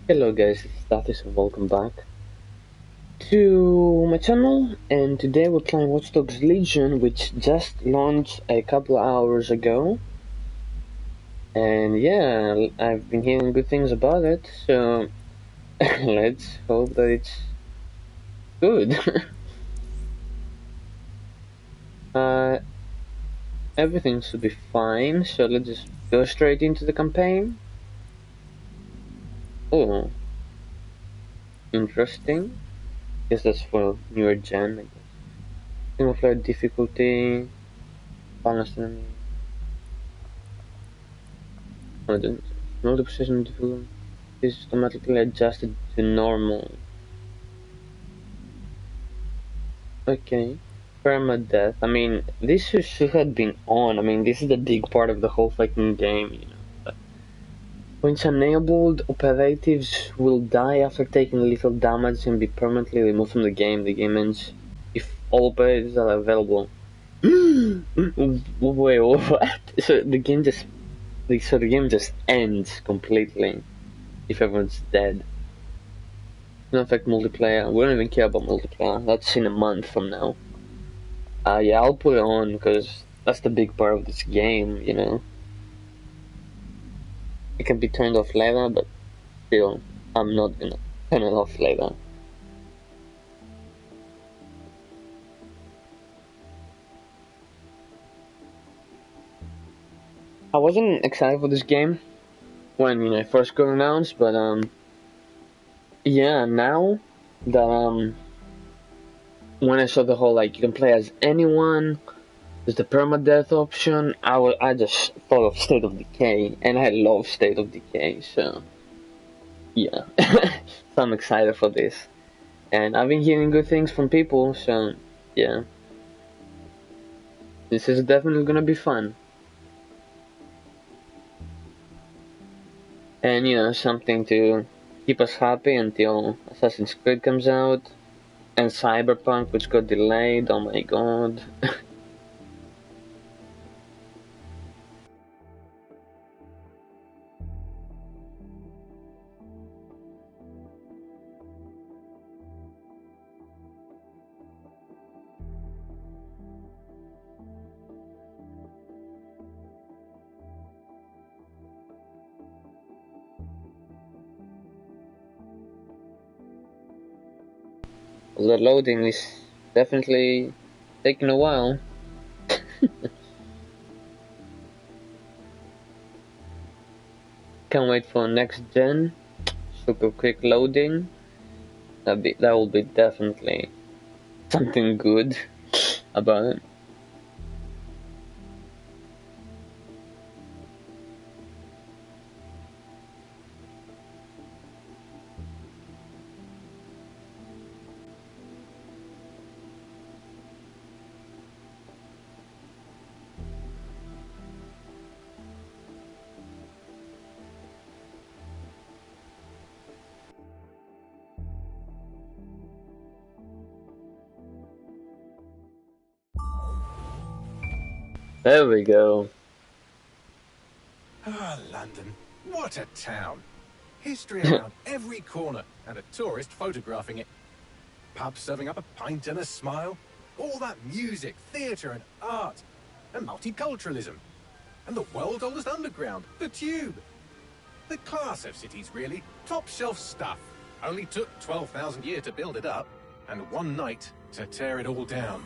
Hello guys, this is Status and welcome back to my channel, and today we're playing Watch Dogs Legion, which just launched a couple of hours ago. And yeah, I've been hearing good things about it, so let's hope that it's good. uh, Everything should be fine, so let's just go straight into the campaign. Oh, interesting. Guess that's for newer gen, I guess. Single player difficulty, balanced enemy. Oh, the multi-position difficulty is automatically adjusted to normal. Okay. Permadeath. I mean, this should have been on. I mean, this is the big part of the whole fucking game, you know. But when enabled, operatives will die after taking little damage and be permanently removed from the game. The game ends if all operatives are available. Wait, what? So the game just, the game just ends completely if everyone's dead. Doesn't affect multiplayer. We don't even care about multiplayer. That's in a month from now. Yeah, I'll put it on because that's the big part of this game, you know. It can be turned off later, but still, I'm not gonna turn it off later. I wasn't excited for this game when it first got announced, but yeah, now that when I saw the whole you can play as anyone, there's the permadeath option. I just thought of State of Decay, and I love State of Decay, so yeah, so I'm excited for this. And I've been hearing good things from people, so yeah, this is definitely gonna be fun. And something to keep us happy until Assassin's Creed comes out, and Cyberpunk, which got delayed. Oh my god. The loading is definitely taking a while. Can't wait for next gen. Super quick loading. That will be definitely something good about it. There we go. Ah, London. What a town. History around every corner and a tourist photographing it. Pubs serving up a pint and a smile. All that music, theatre and art. And multiculturalism. And the world's oldest underground, the Tube. The class of cities, really. Top shelf stuff. Only took 12,000 years to build it up. And one night to tear it all down.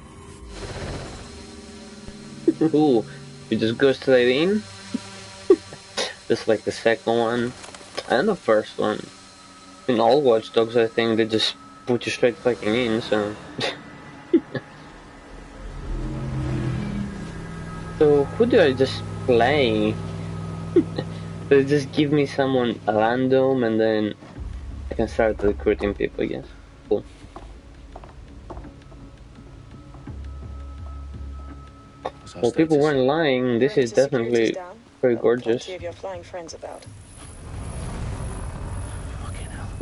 Ooh, you just go straight in? Just like the second one and the first one. In all Watch Dogs, I think they just put you straight fucking in, so. So, who do I just play? They just give me someone random and then I can start recruiting people, I guess. Cool. Well, people weren't lying. This is definitely very gorgeous. Plenty of your flying friends about. Fucking hell.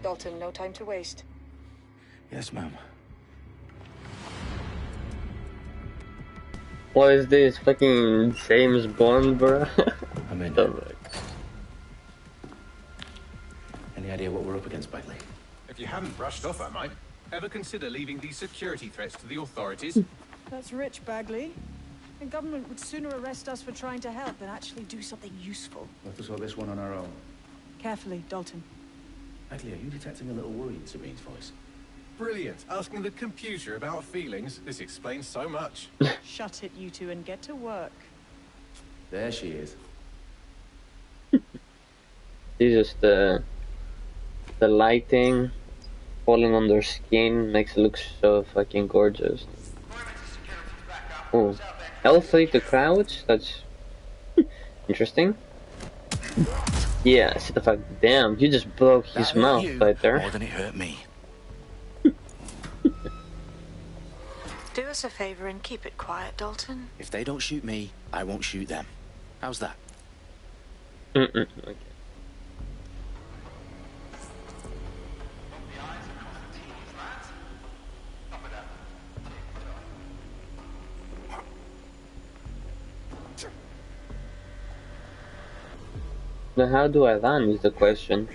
Dalton, no time to waste. Yes, ma'am. What is this? Fucking James Bond, bro? I'm in. So, Any idea what we're up against, Bagley? If you haven't brushed off, I might. Ever consider leaving these security threats to the authorities? That's rich, Bagley. The government would sooner arrest us for trying to help than actually do something useful. We'll have to sort this one on our own. Carefully, Dalton. Bagley, are you detecting a little worry in Sabine's voice? Brilliant. Asking the computer about feelings. This explains so much. Shut it, you two, and get to work. There she is. Jesus, the lighting falling on their skin makes it look so fucking gorgeous. Oh, L3 to crouch? That's interesting. Yeah, see the fact. Damn, you just broke his mouth right there. More than it hurt me. Do us a favor and keep it quiet, Dalton. If they don't shoot me, I won't shoot them. How's that? Okay. Now how do I run is the question.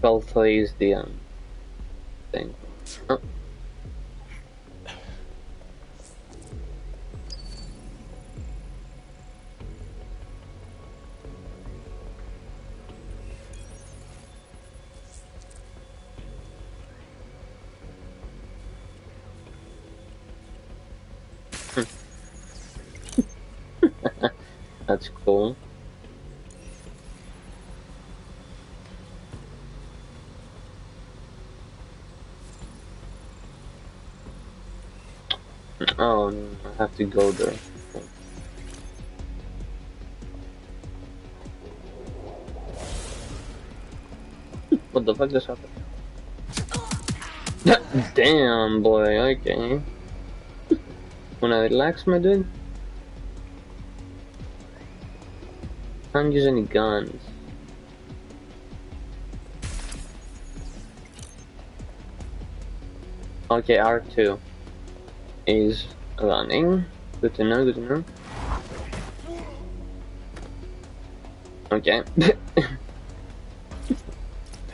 L3 is the thing. Oh. That's cool. Oh, no, I have to go there. What the fuck just happened? Damn, boy, okay. When I relax, my dude? Can't use any guns. Okay, R2 is running. Good to know, good to know. Okay. They've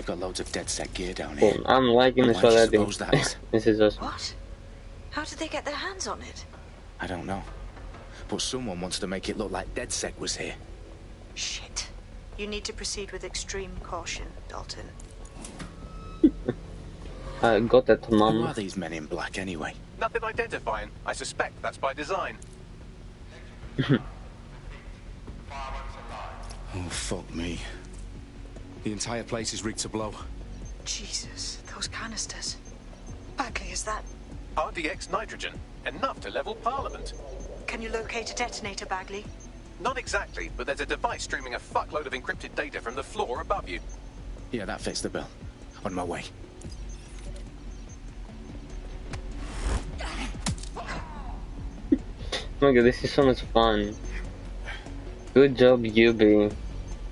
got loads of dead set gear down here. Cool. I'm liking this Why do you already. suppose that is? This is awesome. What? How did they get their hands on it? I don't know. But someone wants to make it look like DedSec was here. Shit. You need to proceed with extreme caution, Dalton. I got that, Who mom. are these men in black anyway? Nothing identifying. I suspect that's by design. Oh, fuck me. The entire place is rigged to blow. Jesus, those canisters. Bagley, is that... RDX nitrogen. Enough to level Parliament. Can you locate a detonator, Bagley? Not exactly, but there's a device streaming a fuckload of encrypted data from the floor above you. Yeah, that fits the bill. On my way. Oh my god, this is so much fun. Good job, Yubi.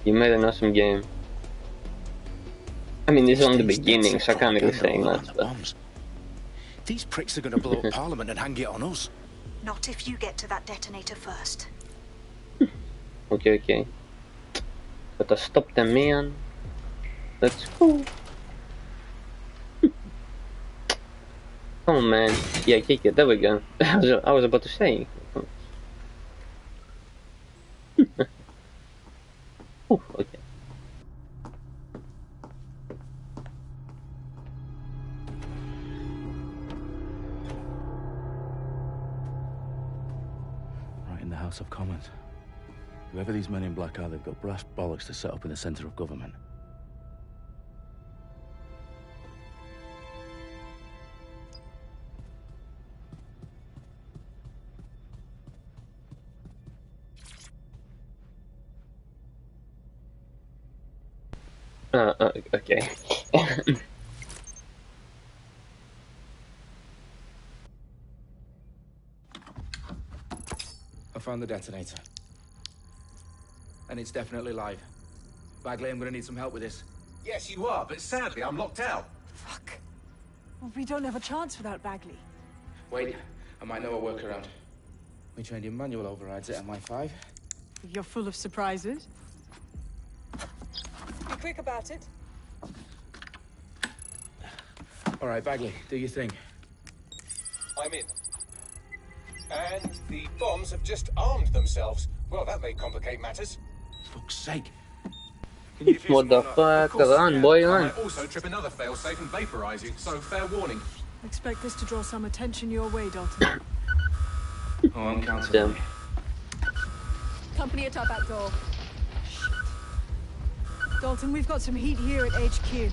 You made an awesome game. I mean, this is only the beginning, so I can't really say much, but... These pricks are going to blow up Parliament and hang it on us. Not if you get to that detonator first. Okay, okay. Gotta stop them, man. Let's go. Oh man. Yeah, kick it. There we go. I was about to say. Oh, okay. Right in the House of Commons. Whoever these men in black are, they've got brass bollocks to set up in the centre of government. Okay. I found the detonator. And it's definitely live. Bagley, I'm gonna need some help with this. Yes, you are, but sadly I'm locked out. Fuck. Well, we don't have a chance without Bagley. Wait, I might know a workaround. We trained in manual overrides at MI5. You're full of surprises. Be quick about it. All right, Bagley, do your thing. I'm in. And the bombs have just armed themselves. Well, that may complicate matters. Fuck's sake. Can you defuse What them the or not? fuck? Of course Run, I can. boy, I run. might also trip another failsafe and vaporize you, so fair warning. Expect this to draw some attention your way, Dalton. Oh, I'm counting. Damn. Company at our back door. Dalton, we've got some heat here at HQ.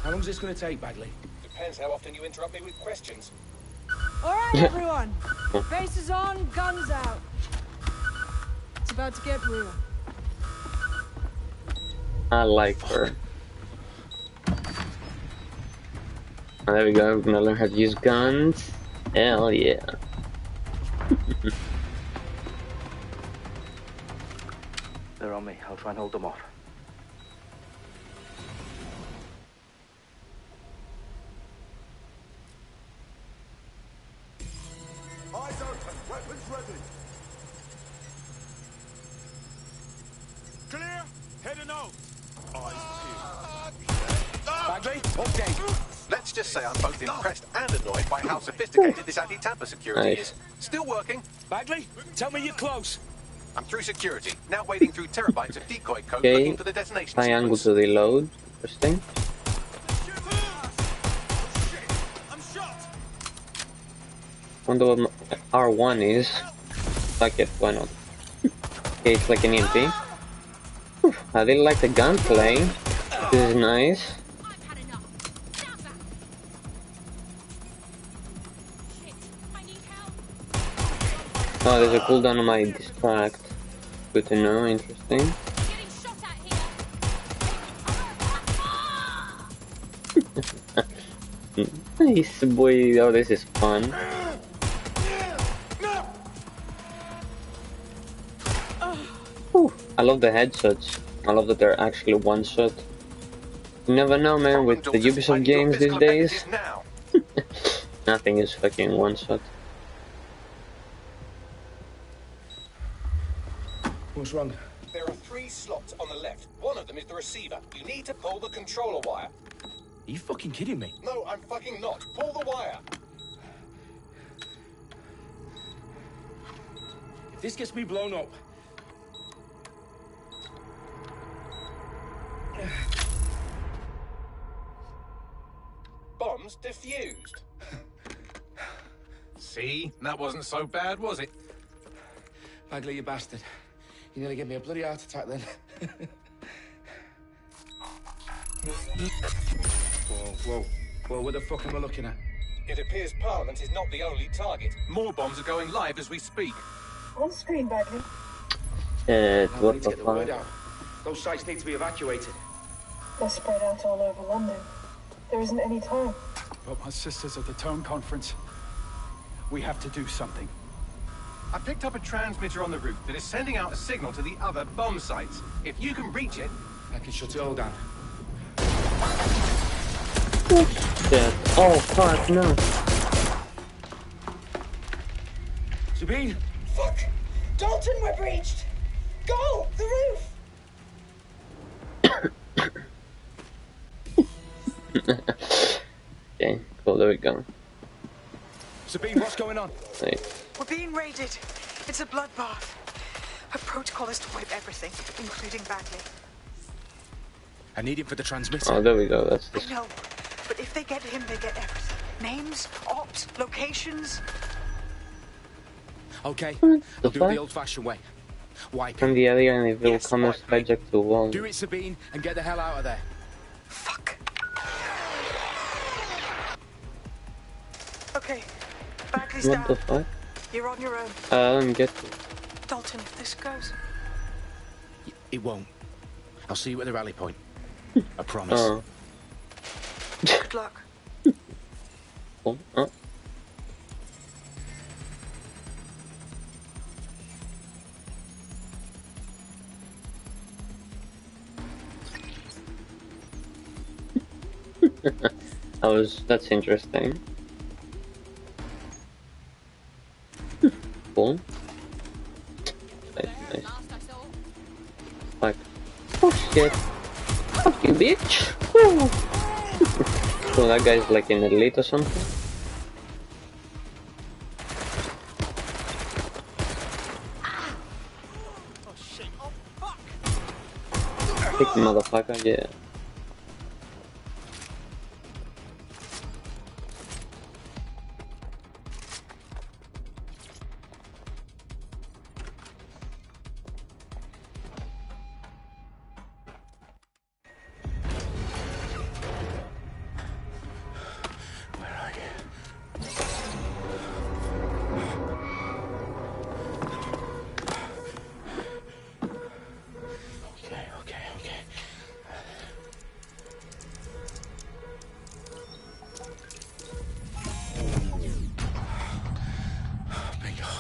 How long's this going to take, Bagley? Depends how often you interrupt me with questions. All right, everyone. Faces on, guns out. It's about to get real. I like her. Oh, there we go. We're gonna learn how to use guns. Hell yeah. They're on me. I'll try and hold them off. Eyes open, weapons ready. Clear, heading out. Eyes peeled. Bagley, update. Let's just say I'm both impressed and annoyed by how sophisticated this anti-tamper security Nice. is. Still working. Bagley, tell me you're close. I'm through security, now wading through terabytes of decoy code Okay. looking for the detonation Triangle sequence. to reload. Interesting. I'm shot. Wonder what R1 is. Fuck it, why not? Okay, it's like an EMP. Whew, I really like the gunplay. This is nice. I've had enough. Stand back. Shit, I need help. Oh, there's a cooldown on my distract. Good to know, interesting. Getting shot at here. Nice boy, oh this is fun. Whew, I love the headshots. I love that they're actually one shot. You never know, man, with the I Ubisoft need your games these physical days, appendages now. nothing is fucking one shot. What's wrong? There are 3 slots on the left. One of them is the receiver. You need to pull the controller wire. Are you fucking kidding me? No, I'm fucking not. Pull the wire. If this gets me blown up... Bombs defused. See? That wasn't so bad, was it? Bagley, you bastard. You nearly gave me a bloody heart attack then. Whoa. What the fuck am I looking at? It appears Parliament is not the only target. More bombs are going live as we speak. On screen, Bagley. Now we What need the to get the word fuck? out. Those sites need to be evacuated. They're spread out all over London. There isn't any time. But my sister's at the town conference. We have to do something. I picked up a transmitter on the roof that is sending out a signal to the other bomb sites. If you can reach it... I can shut it all down. Shit. Oh fuck, no. Sabine! Fuck! Dalton, we're breached! Go! The roof! Okay, cool, there we go. Sabine, what's going on? Right. We're being raided. It's a bloodbath. Her protocol is to wipe everything, including Bagley. I need him for the transmitter. Oh, there we go, that's I this. know, but if they get him, they get everything. Names, ops, locations. Okay, the I'll do it fuck? the old-fashioned way. Wipe From it. the area and they will Yes, come and wipe me. hijack the wall. Do it, Sabine, and get the hell out of there. Fuck. Okay, Bagley's What the down. fuck? You're on your own. Let me get Dalton, if this goes... It won't. I'll see you at the rally point. I promise. Oh. Good luck. Oh, oh. That's interesting. Cool. cool. Nice, nice. Last I saw. Like, oh shit. Fuck you, bitch. Woo. So that guy's like an elite or something. Oh shit! Oh fuck! Big motherfucker, yeah. Where are you? Okay. Bingo.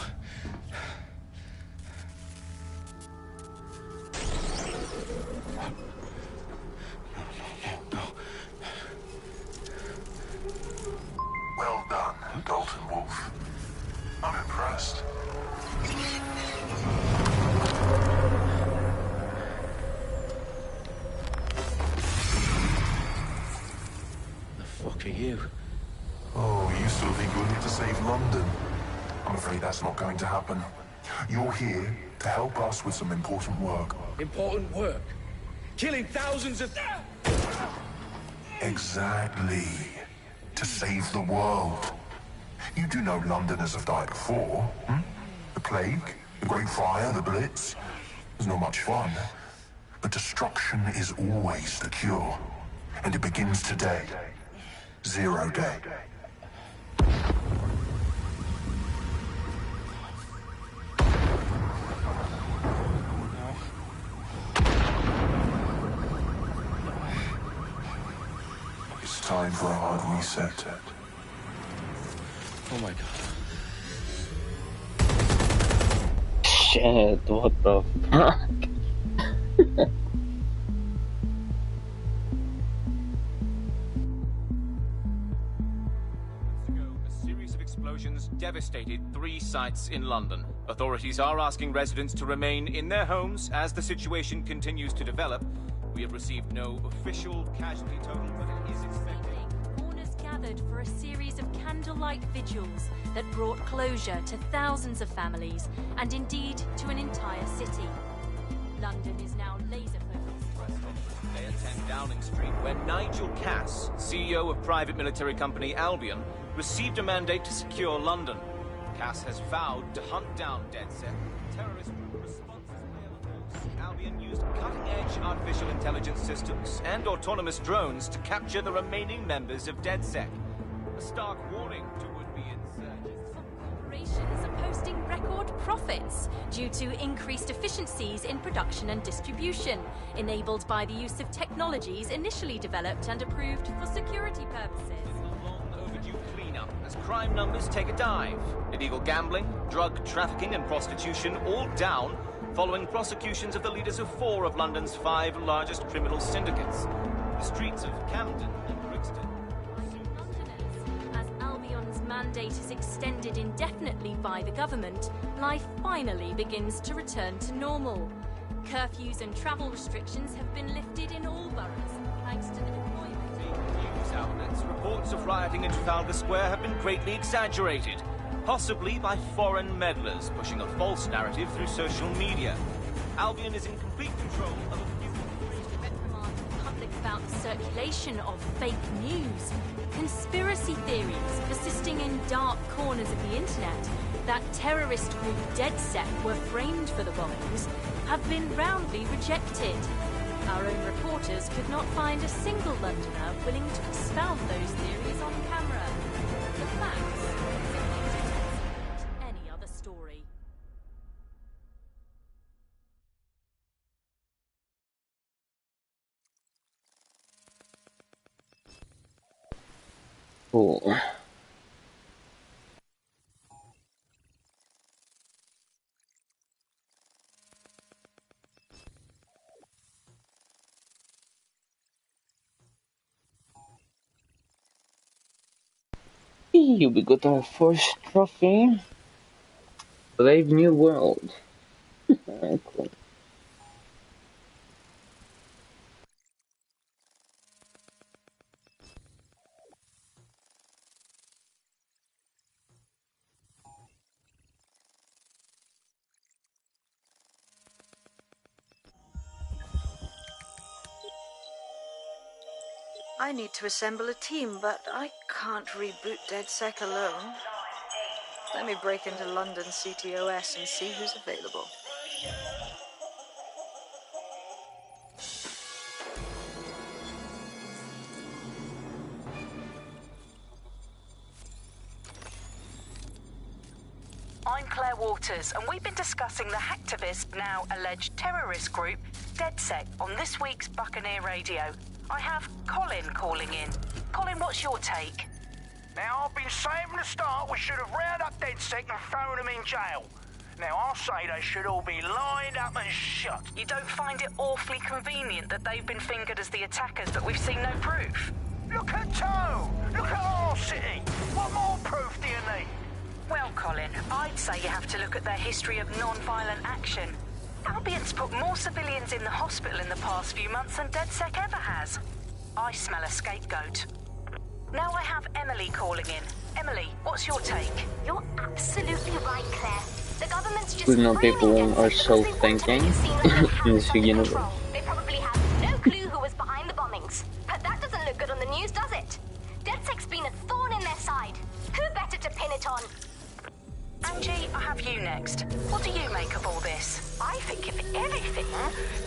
No. Well done, Dalton Wolf. I'm impressed. The fuck are you? Oh, you still think you're here to save London? I'm afraid that's not going to happen. You're here to help us with some important work. Important work. Killing thousands of... Exactly. To save the world. You do know Londoners have died before, hmm? The plague, the Great Fire, the Blitz. It's not much fun. But destruction is always the cure. And it begins today. Zero Day. It's time for a hard reset. Oh my god. Shit, what the fuck? A series of explosions devastated 3 sites in London. Authorities are asking residents to remain in their homes as the situation continues to develop. We have received no official casualty total, but it is expected. Mourners gathered for a series of candlelight vigils that brought closure to thousands of families and indeed to an entire city. London is now laser focused. They attend Downing Street, where Nigel Cass, CEO of private military company Albion, received a mandate to secure London. Cass has vowed to hunt down DedSec. Terrorist responses failed, of course. Albion used cutting-edge artificial intelligence systems and autonomous drones to capture the remaining members of DedSec. A stark warning to would-be insurgents. Corporations are posting record profits due to increased efficiencies in production and distribution, enabled by the use of technologies initially developed and approved for security purposes. Overdue cleanup as crime numbers take a dive. Illegal gambling, drug trafficking and prostitution all down following prosecutions of the leaders of 4 of London's 5 largest criminal syndicates. The streets of Camden and Brixton. Londoners, as Albion's mandate is extended indefinitely by the government, life finally begins to return to normal. Curfews and travel restrictions have been lifted in all boroughs, thanks to the deployment. News outlets, reports of rioting in Trafalgar Square have been greatly exaggerated, possibly by foreign meddlers pushing a false narrative through social media. Albion is in complete control of a few... Reprimand the public about the circulation of fake news, conspiracy theories persisting in dark corners of the internet that terrorist group DedSec were framed for the bombings have been roundly rejected. Our own reporters could not find a single Londoner willing to expound those theories on camera. The facts simply any other story. Cool. We got our first trophy. Brave New World. Cool. I need to assemble a team, but I can't reboot DedSec alone. Let me break into London CTOS and see who's available. I'm Claire Waters, and we've been discussing the hacktivist, now alleged terrorist group, DedSec, on this week's Buccaneer Radio. I have Colin calling in. Colin, what's your take? Now, I've been saying from the start we should have rounded up DedSec and thrown them in jail. Now, I'll say they should all be lined up and shot. You don't find it awfully convenient that they've been fingered as the attackers, but we've seen no proof? Look at Toe! Look at our city! What more proof do you need? Well, Colin, I'd say you have to look at their history of non-violent action. Albion's put more civilians in the hospital in the past few months than DedSec ever has. I smell a scapegoat. Now I have Emily calling in. Emily, what's your take? You're absolutely right, Claire. The government's just We know people are so thinking in this universe. They probably have no clue who was behind the bombings. But that doesn't look good on the news, does it? DedSec's been a thorn in their side. Who better to pin it on? Angie, I have you next. What do you make of all this? I think, if anything,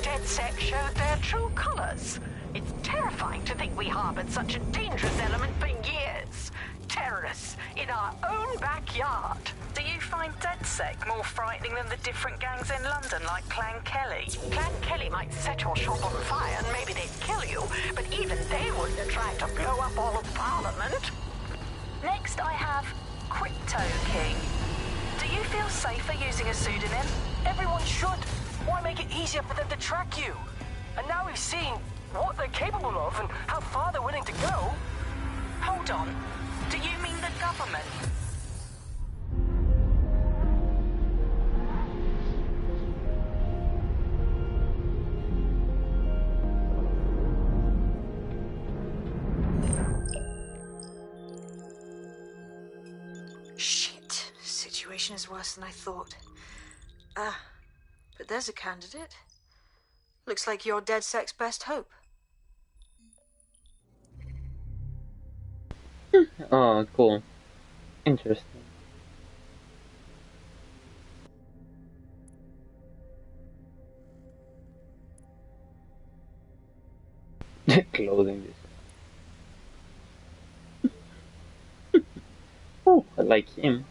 DedSec showed their true colors. It's terrifying to think we harbored such a dangerous element for years. Terrorists in our own backyard. Do you find DedSec more frightening than the different gangs in London, like Clan Kelly? Clan Kelly might set your shop on fire and maybe they'd kill you, but even they wouldn't have tried to blow up all of Parliament. Next, I have Crypto King. Do you feel safer using a pseudonym? Everyone should. Why make it easier for them to track you? And now we've seen what they're capable of and how far they're willing to go. Hold on. Do you mean the government? Shit. Situation is worse than I thought. But there's a candidate. Looks like you're DedSec's best hope. Oh, cool. Interesting. Clothing this. Oh, I like him.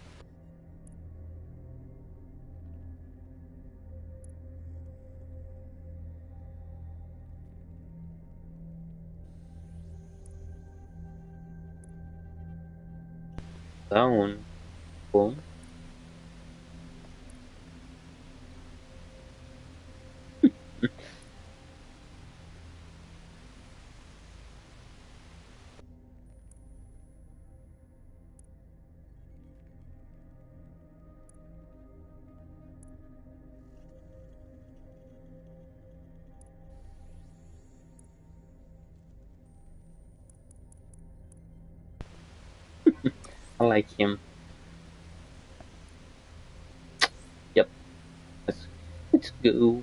Down. Cool. I like him. Yep. Let's go.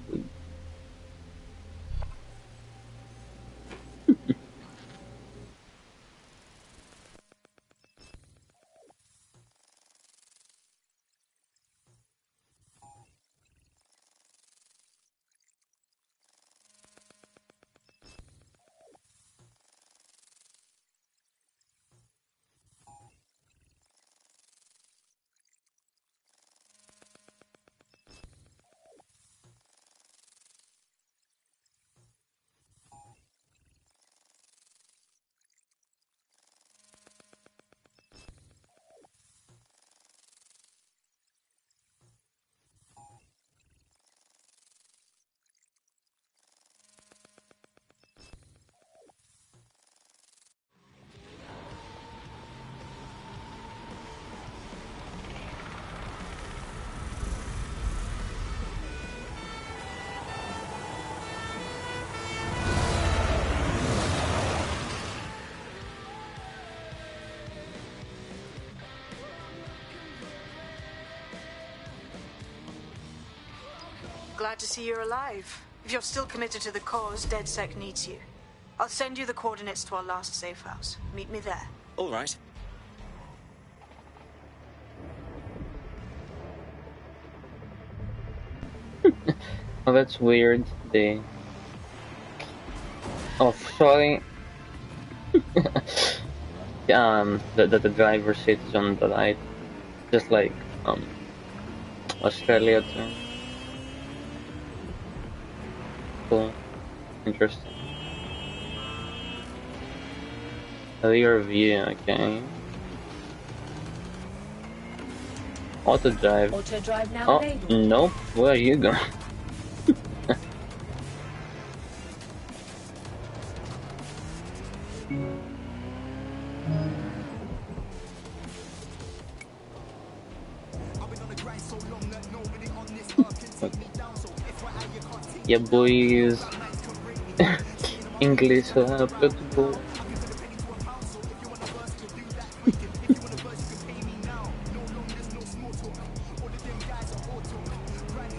glad to see you're alive. If you're still committed to the cause, DedSec needs you. I'll send you the coordinates to our last safe house. Meet me there. All right. Oh, that's weird. Sorry. The driver sits on the right, just like Australia too. Cool, interesting. Rear view, okay. Auto drive. Auto drive now Oh available. nope. Where are you going? Yeah, boys. English applicable.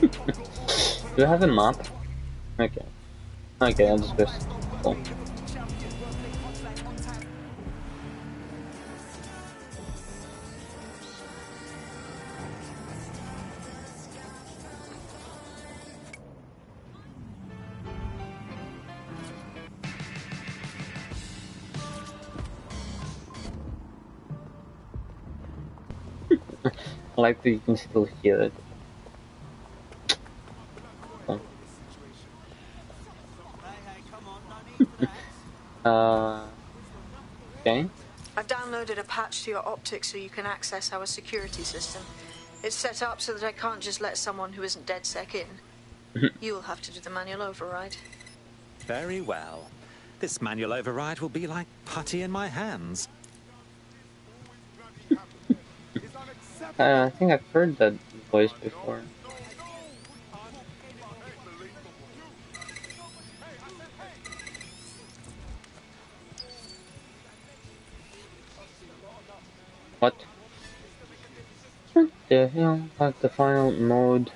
Do you have a map? Okay. Okay, I'll just go. Cool. I like that you can still hear it. Okay. I've downloaded a patch to your optics so you can access our security system. It's set up so that I can't just let someone who isn't DedSec in. You'll have to do the manual override. Very well. This manual override will be like putty in my hands. I think I've heard that voice before. What? What the hell? Like the final mode.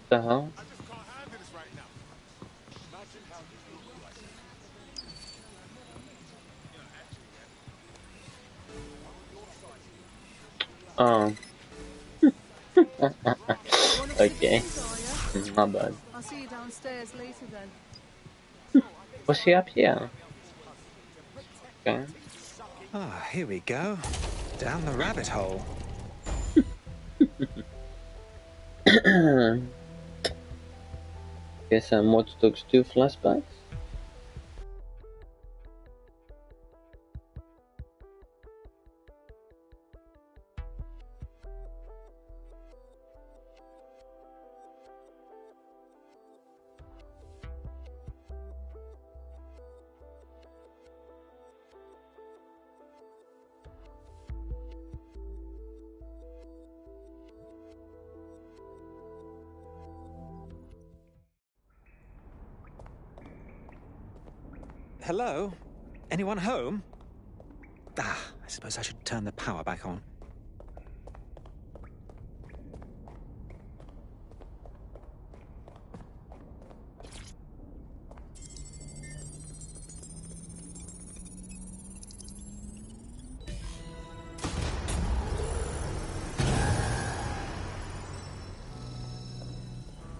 The hell? Oh. Okay. Not bad. I'll see you downstairs later then. Was she up here? Okay. Ah, here we go. Down the rabbit hole. Guess Watch Dogs 2 flashbacks. Hello? Anyone home? Ah, I suppose I should turn the power back on.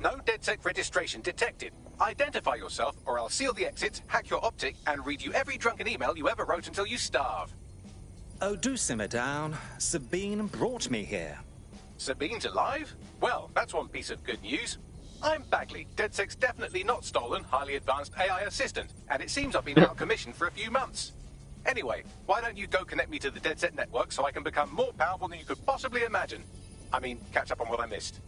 No DedSec registration detected. Identify yourself, or I'll seal the exits, hack your optic, and read you every drunken email you ever wrote until you starve. Oh, do simmer down. Sabine brought me here. Sabine's alive? Well, that's one piece of good news. I'm Bagley, DedSec's definitely not stolen, highly advanced AI assistant, and it seems I've been out of commission for a few months. Anyway, why don't you go connect me to the DedSec network so I can become more powerful than you could possibly imagine? I mean, catch up on what I missed.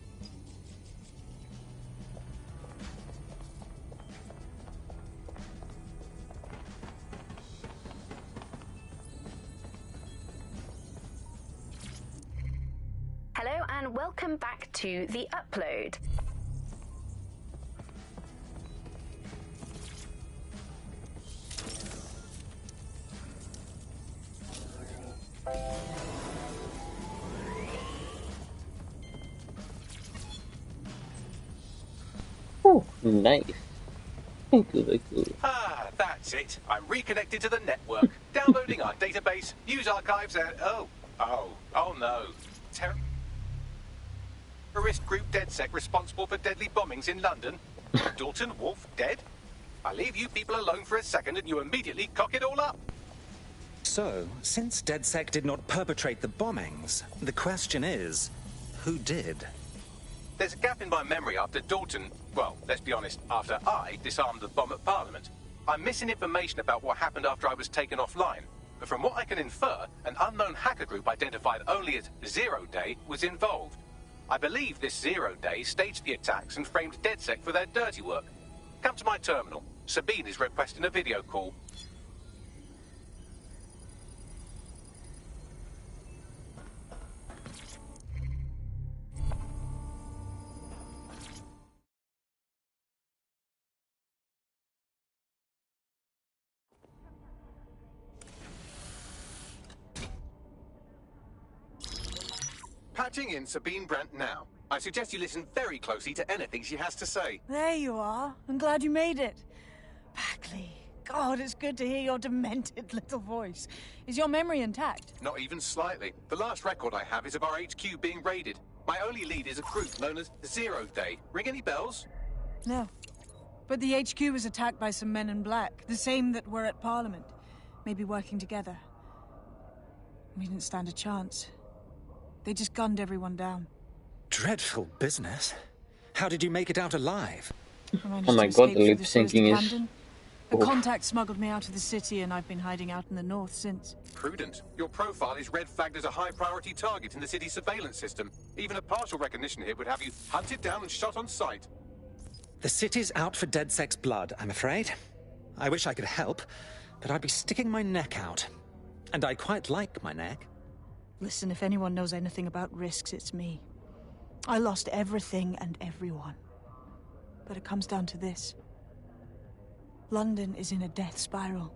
Hello and welcome back to The Upload. Nice. Thank you. Ah, that's it. I'm reconnected to the network. Downloading our database, news archives, and oh no. Terrorist group DedSec responsible for deadly bombings in London. Dalton Wolf dead? I leave you people alone for a second and you immediately cock it all up. So, since DedSec did not perpetrate the bombings, the question is, who did? There's a gap in my memory after Dalton, well, let's be honest, after I disarmed the bomb at Parliament. I'm missing information about what happened after I was taken offline. But from what I can infer, an unknown hacker group identified only as Zero Day was involved. I believe this 0 Day staged the attacks and framed DedSec for their dirty work. Come to my terminal. Sabine is requesting a video call. Patching in Sabine Brandt now. I suggest you listen very closely to anything she has to say. There you are. I'm glad you made it. Bagley. God, it's good to hear your demented little voice. Is your memory intact? Not even slightly. The last record I have is of our HQ being raided. My only lead is a group known as 0 Day. Ring any bells? No. But the HQ was attacked by some men in black, the same that were at Parliament. Maybe working together. We didn't stand a chance. They just gunned everyone down. Dreadful business. How did you make it out alive? Oh my god, the lip syncing is... A contact smuggled me out of the city and I've been hiding out in the north since. Prudent. Your profile is red flagged as a high priority target in the city's surveillance system. Even a partial recognition here would have you hunted down and shot on sight. The city's out for DedSec's blood, I'm afraid. I wish I could help, but I'd be sticking my neck out. And I quite like my neck. Listen, if anyone knows anything about risks, it's me. I lost everything and everyone. But it comes down to this. London is in a death spiral.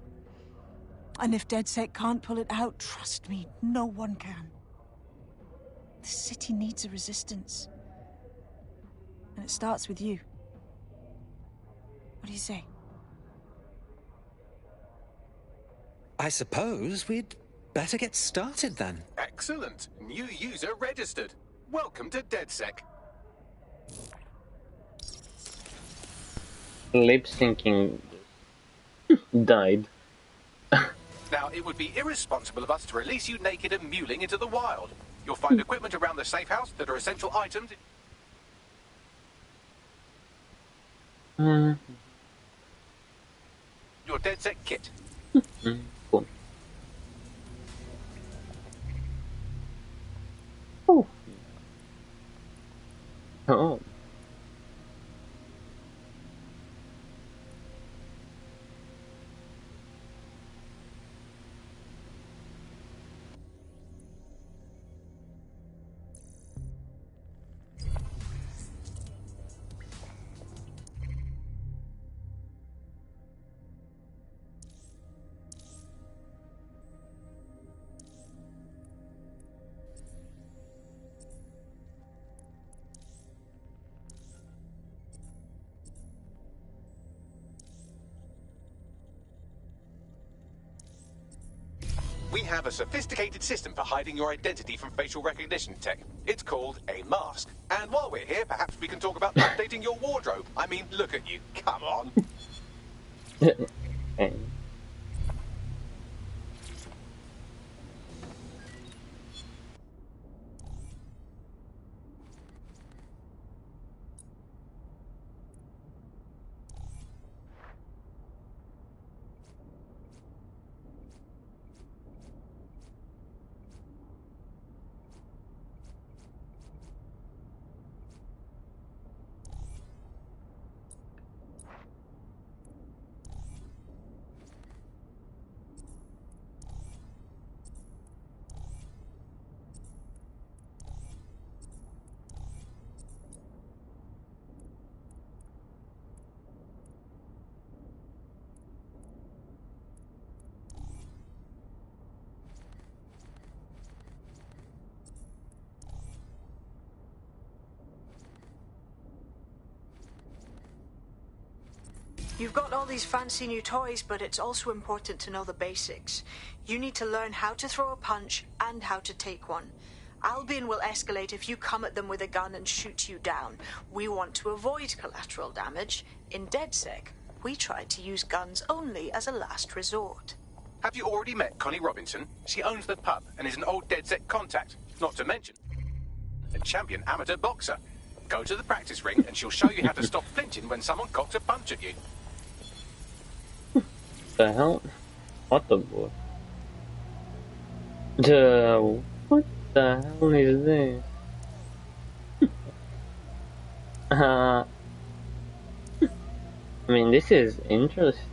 And if DedSec can't pull it out, trust me, no one can. The city needs a resistance. And it starts with you. What do you say? I suppose we'd better get started then. Excellent. New user registered. Welcome to DedSec. Lip syncing died. Now, it would be irresponsible of us to release you naked and mewling into the wild. You'll find equipment around the safe house that are essential items. Your DedSec kit. Cool. Oh. Oh. We have a sophisticated system for hiding your identity from facial recognition tech. It's called a mask. And while we're here, perhaps we can talk about updating your wardrobe. I mean, look at you. Come on. You've got all these fancy new toys, but it's also important to know the basics. You need to learn how to throw a punch and how to take one. Albion will escalate if you come at them with a gun and shoot you down. We want to avoid collateral damage. In DedSec, we tried to use guns only as a last resort. Have you already met Connie Robinson? She owns the pub and is an old DedSec contact. Not to mention, a champion amateur boxer. Go to the practice ring and she'll show you how to stop flinching when someone cocks a punch at you. The hell? What the boy? What the hell is this? I mean, this is interesting.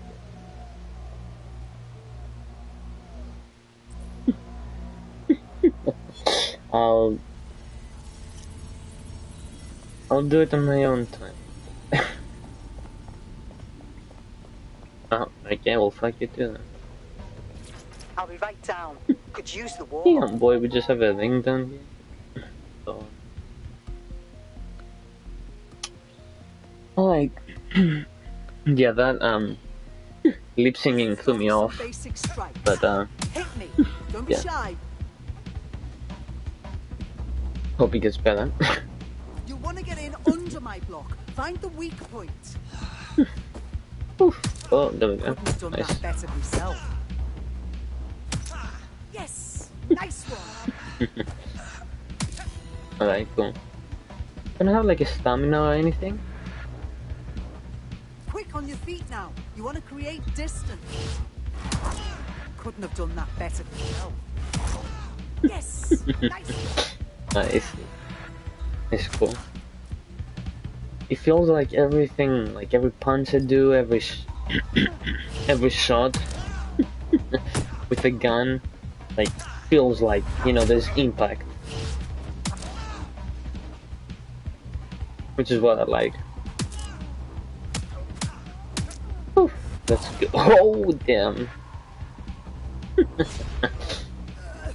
I'll do it on my own time. Oh, okay, well, fuck you too then. I'll be right down. Could use the wall. Damn, boy, we just have a ring down here. So, like, yeah, that lip singing threw me off. But Hit me. Don't be yeah. shy. Hope it gets better. You want to get in under my block. Find the weak point. Oh, there we go. Couldn't have done Nice. that better myself. Yes, nice one. Alright, cool. Don't I have like a stamina or anything? Quick on your feet now. You want to create distance. Couldn't have done that better myself. Yes, nice. Nice. It's cool. It feels like everything, like every punch I do, every every shot with a gun, like feels like, you know, there's impact, which is what I like. Whew, that's good. Oh damn.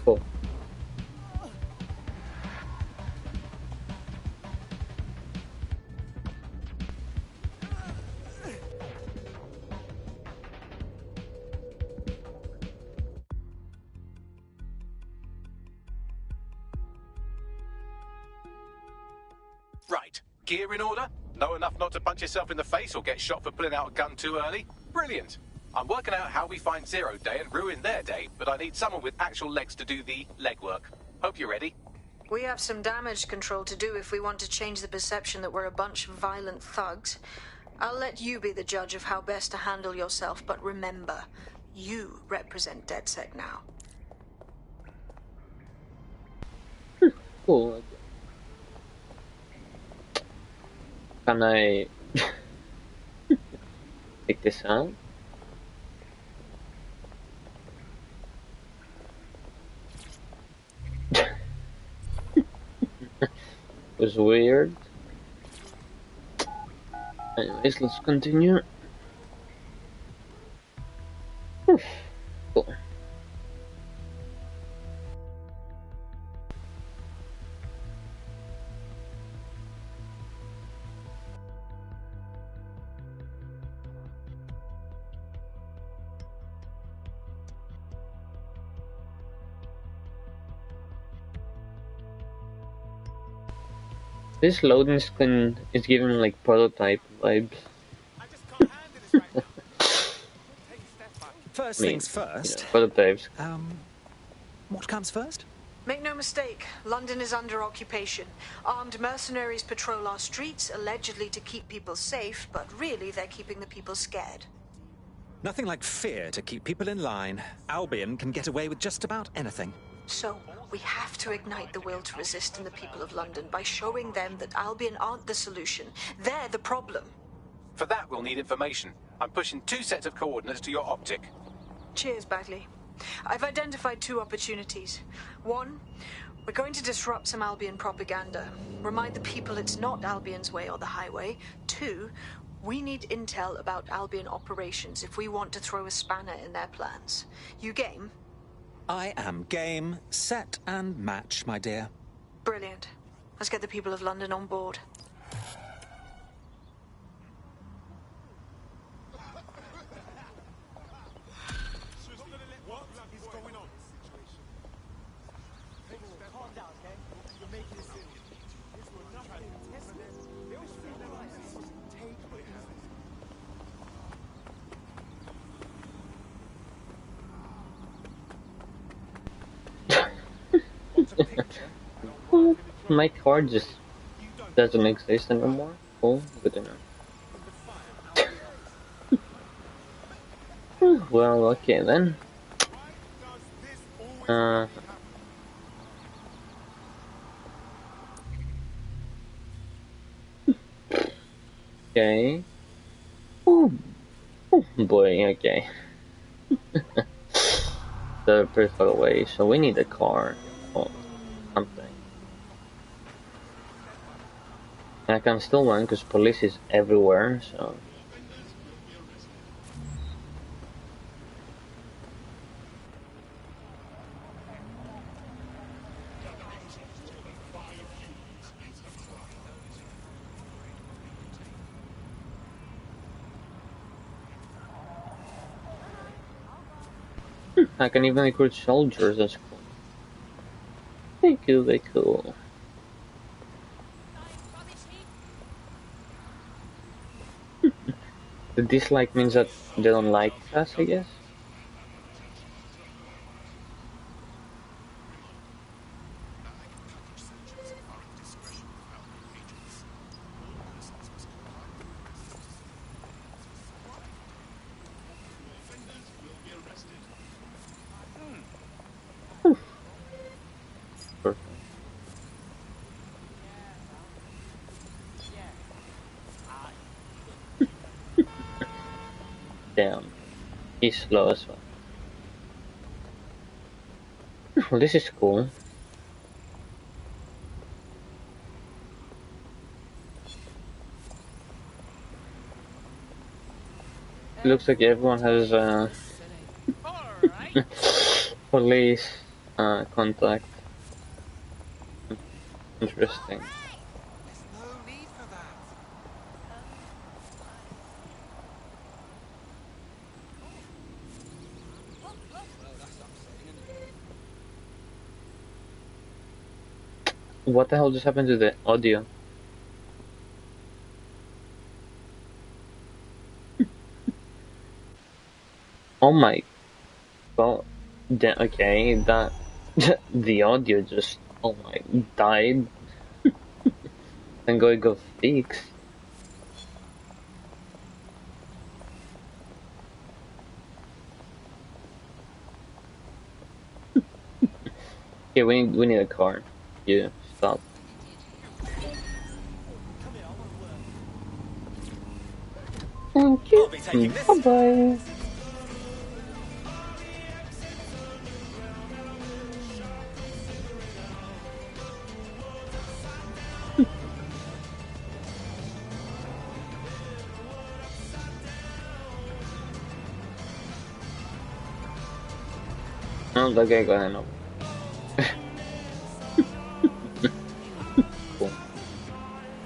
Cool. Right. Gear in order? Know enough not to punch yourself in the face or get shot for pulling out a gun too early? Brilliant. I'm working out how we find Zero Day and ruin their day, but I need someone with actual legs to do the legwork. Hope you're ready. We have some damage control to do if we want to change the perception that we're a bunch of violent thugs. I'll let you be the judge of how best to handle yourself, but remember, you represent DedSec now. Cool. Can I take this out? Was weird. Anyways, let's continue. Cool. This loading screen is giving me like prototype vibes. First things first. You know, prototypes. What comes first? Make no mistake, London is under occupation. Armed mercenaries patrol our streets, allegedly to keep people safe, but really they're keeping the people scared. Nothing like fear to keep people in line. Albion can get away with just about anything. So, we have to ignite the will to resist in the people of London by showing them that Albion aren't the solution. They're the problem. For that, we'll need information. I'm pushing 2 sets of coordinates to your optic. Cheers, Bagley. I've identified 2 opportunities. 1, we're going to disrupt some Albion propaganda. Remind the people it's not Albion's way or the highway. 2, we need intel about Albion operations if we want to throw a spanner in their plans. You game? I am game, set, and match, my dear. Brilliant. Let's get the people of London on board. Well, my car just doesn't exist anymore. Cool, good to know. Well, okay then. Okay. Oh boy, okay. They're pretty far away, so we need a car or something. And I can still run because police is everywhere, so. I can even recruit soldiers, that's cool. Thank you, very cool. The dislike means that they don't like us, I guess? Perfect. Damn. He's slow as well. Well, this is cool. It looks like everyone has police contact. Interesting. What the hell just happened to the audio? Oh my god. Okay, that the audio just died. And go fix. Yeah, we need a car. Yeah, stop. Thank you. Bye bye. Oh, okay, go ahead. No. Cool.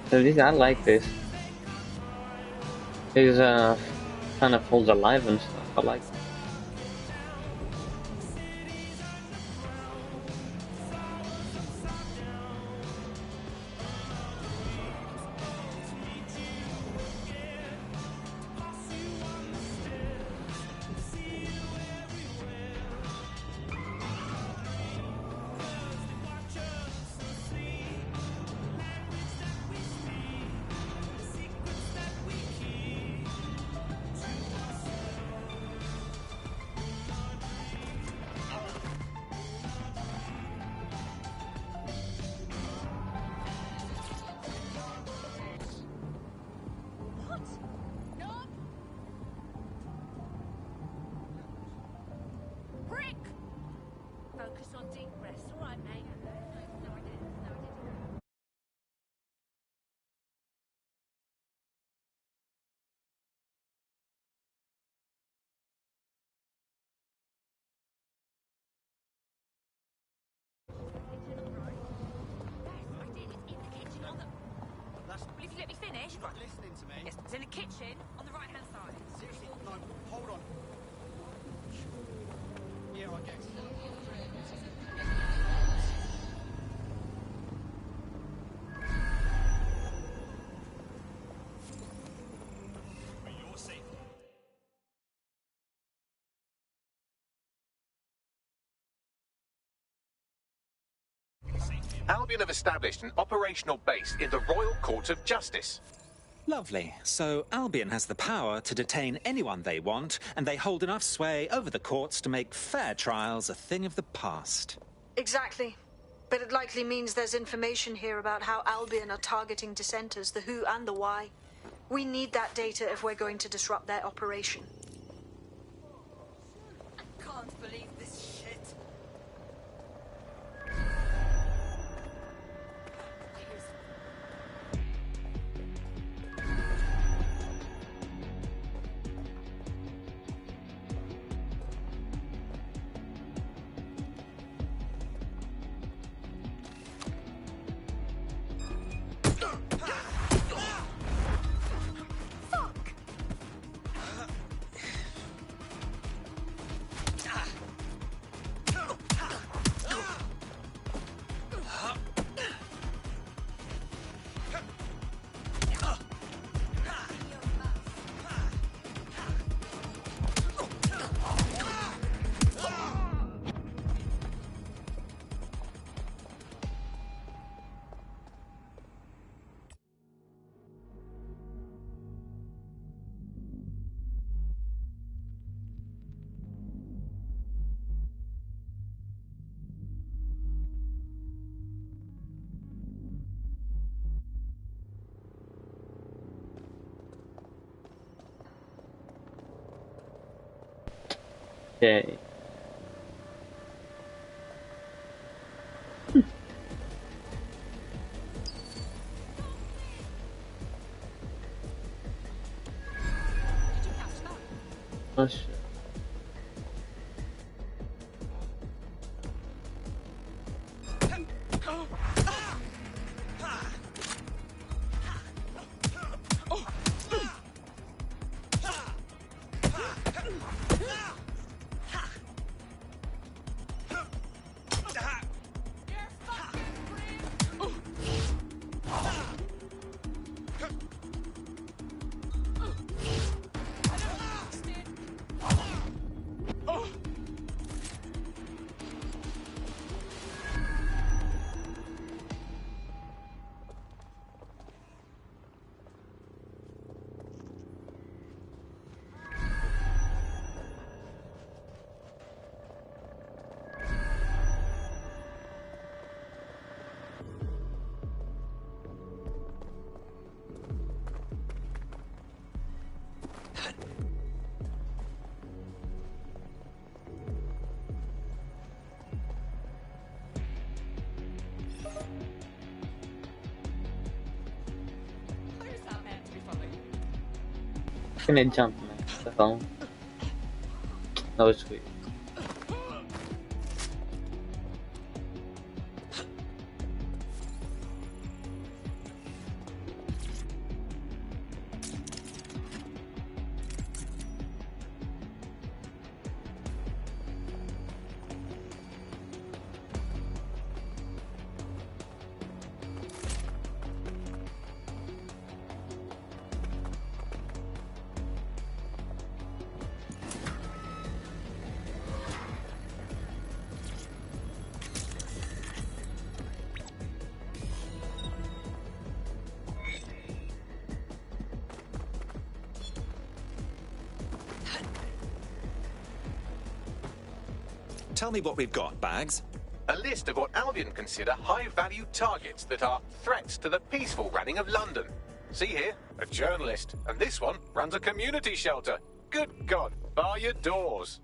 So this, I like this. He's kind of holds alive and stuff. I like that. Focus on deep breaths, all right, mate? Will you let me finish? You're not listening to me. Yes, it's in the kitchen on the right-hand side. Seriously? No, hold on. Yeah, I guess. For your safety. Albion have established an operational base in the Royal Court of Justice. Lovely. So Albion has the power to detain anyone they want, and they hold enough sway over the courts to make fair trials a thing of the past. Exactly. But it likely means there's information here about how Albion are targeting dissenters, the who and the why. We need that data if we're going to disrupt their operation. Can't believe this shit. Okay. Oh shit. Gonna jump, man. What the hell? That was sweet. Tell me what we've got, Bags. A list of what Albion consider high-value targets that are threats to the peaceful running of London. See here, a journalist, and this one runs a community shelter. Good God, bar your doors.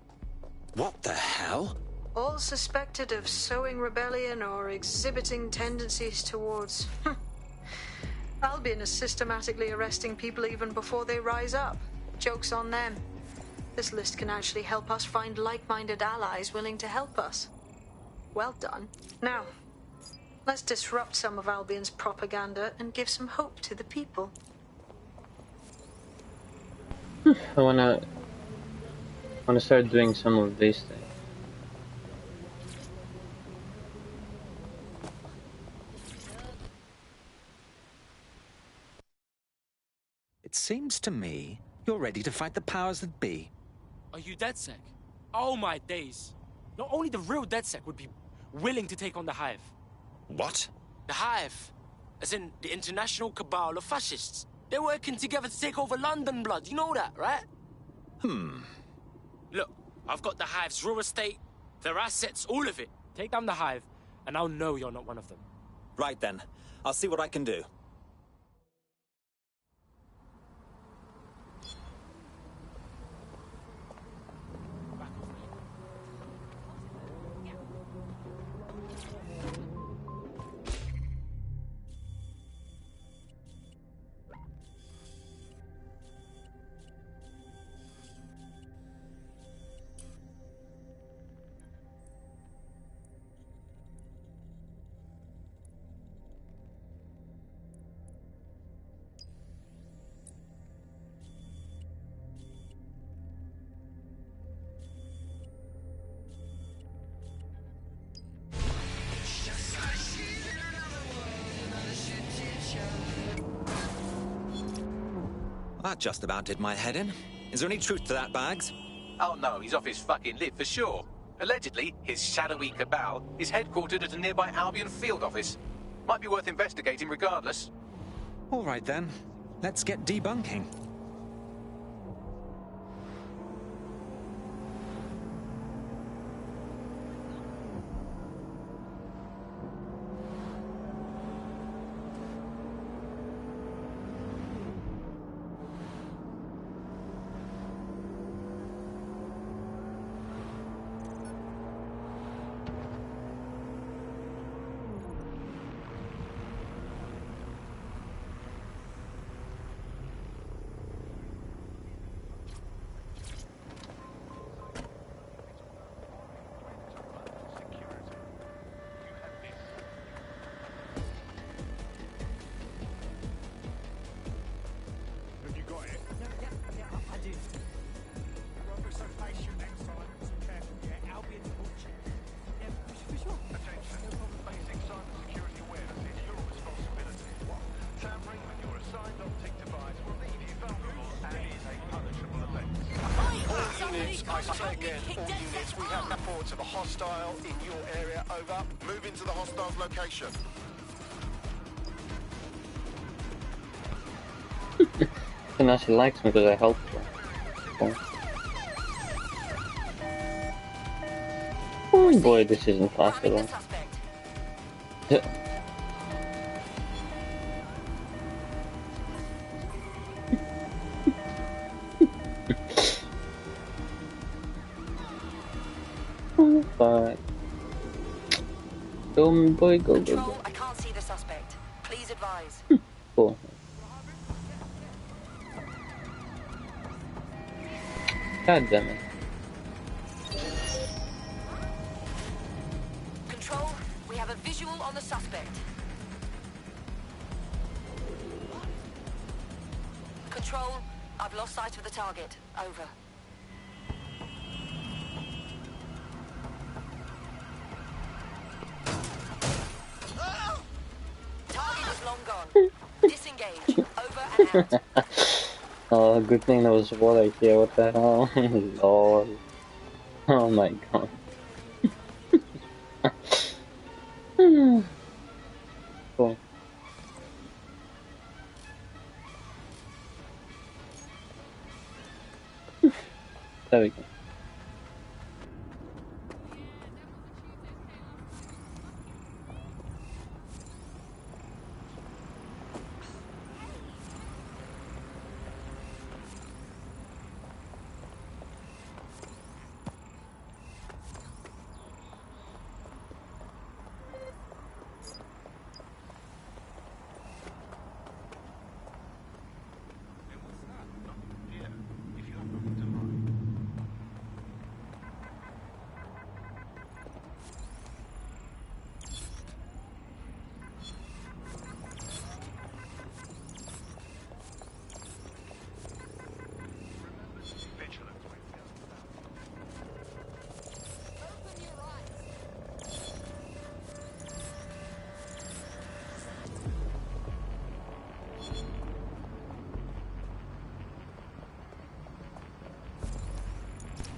What the hell? All suspected of sowing rebellion or exhibiting tendencies towards... Albion is systematically arresting people even before they rise up. Joke's on them. This list can actually help us find like-minded allies willing to help us. Well done. Now, let's disrupt some of Albion's propaganda and give some hope to the people. I wanna start doing some of these things. It seems to me you're ready to fight the powers that be. Are you DedSec? Oh my days. Not only the real DedSec would be willing to take on the Hive. What? The Hive. As in the international cabal of fascists. They're working together to take over London, blood. You know that, right? Look, I've got the Hive's real estate, their assets, all of it. Take down the Hive, and I'll know you're not one of them. Right then. I'll see what I can do. That just about did my head in. Is there any truth to that, Bags? Oh no, he's off his fucking lid for sure. Allegedly, his shadowy cabal is headquartered at a nearby Albion field office. Might be worth investigating regardless. All right then. Let's get debunking. I say again, all units, we have reports of a hostile in your area, over. Move into the hostile's location. And now she likes me because I helped her. Oh boy, this isn't fast at all. But go, boy, go, go, go. I can't see the suspect. Please advise. Cool. God damn it. Control, we have a visual on the suspect. Control, I've lost sight of the target. Over. Disengage. Over and out. Oh, good thing there was water here. What the hell? Lord. Oh my god. Cool. There we go.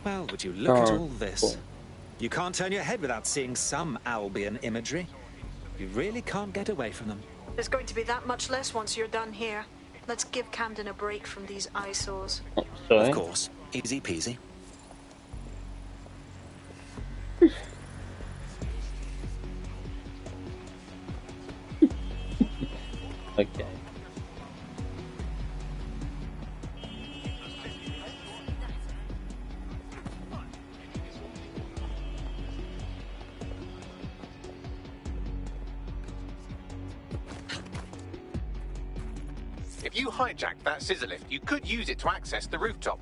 Well, would you look at all this? Cool. You can't turn your head without seeing some Albion imagery. You really can't get away from them. There's going to be that much less once you're done here. Let's give Camden a break from these eyesores. Of course. Easy peasy. Okay. If you hijacked that scissor lift, you could use it to access the rooftop.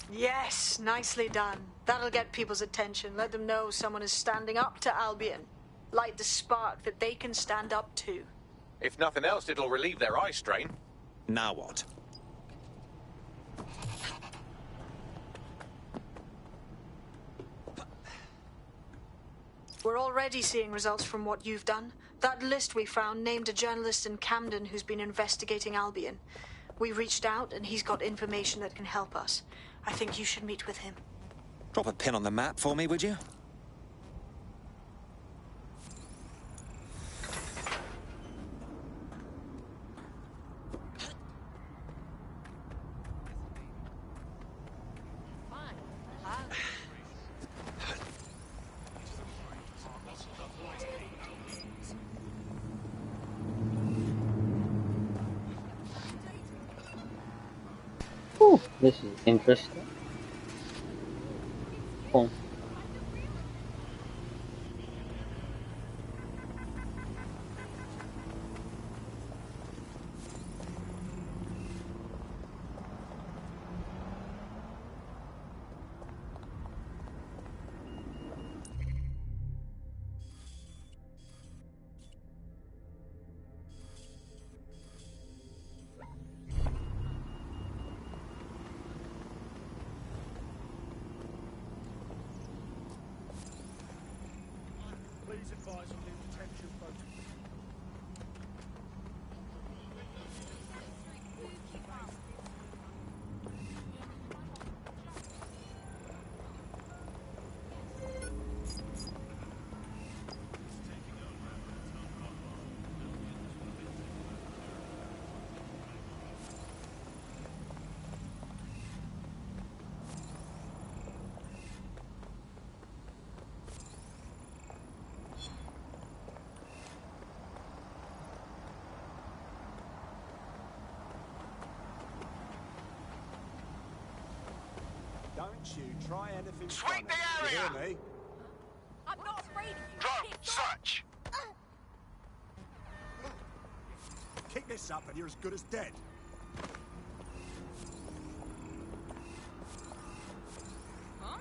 Yes, nicely done. That'll get people's attention. Let them know someone is standing up to Albion. Light the spark that they can stand up to. If nothing else, it'll relieve their eye strain. Now what? We're already seeing results from what you've done. That list we found named a journalist in Camden who's been investigating Albion. We reached out and he's got information that can help us. I think you should meet with him. Drop a pin on the map for me, would you? Ooh, this is interesting. Cool. Please advise on the detention protocol. Don't you try anything. Sweep the area! You hear me? I'm not afraid of you. Drop, search! Kick this up and you're as good as dead. Huh?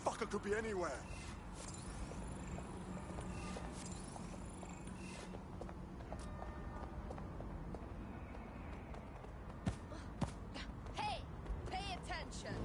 Fucker could be anywhere. Hey, pay attention.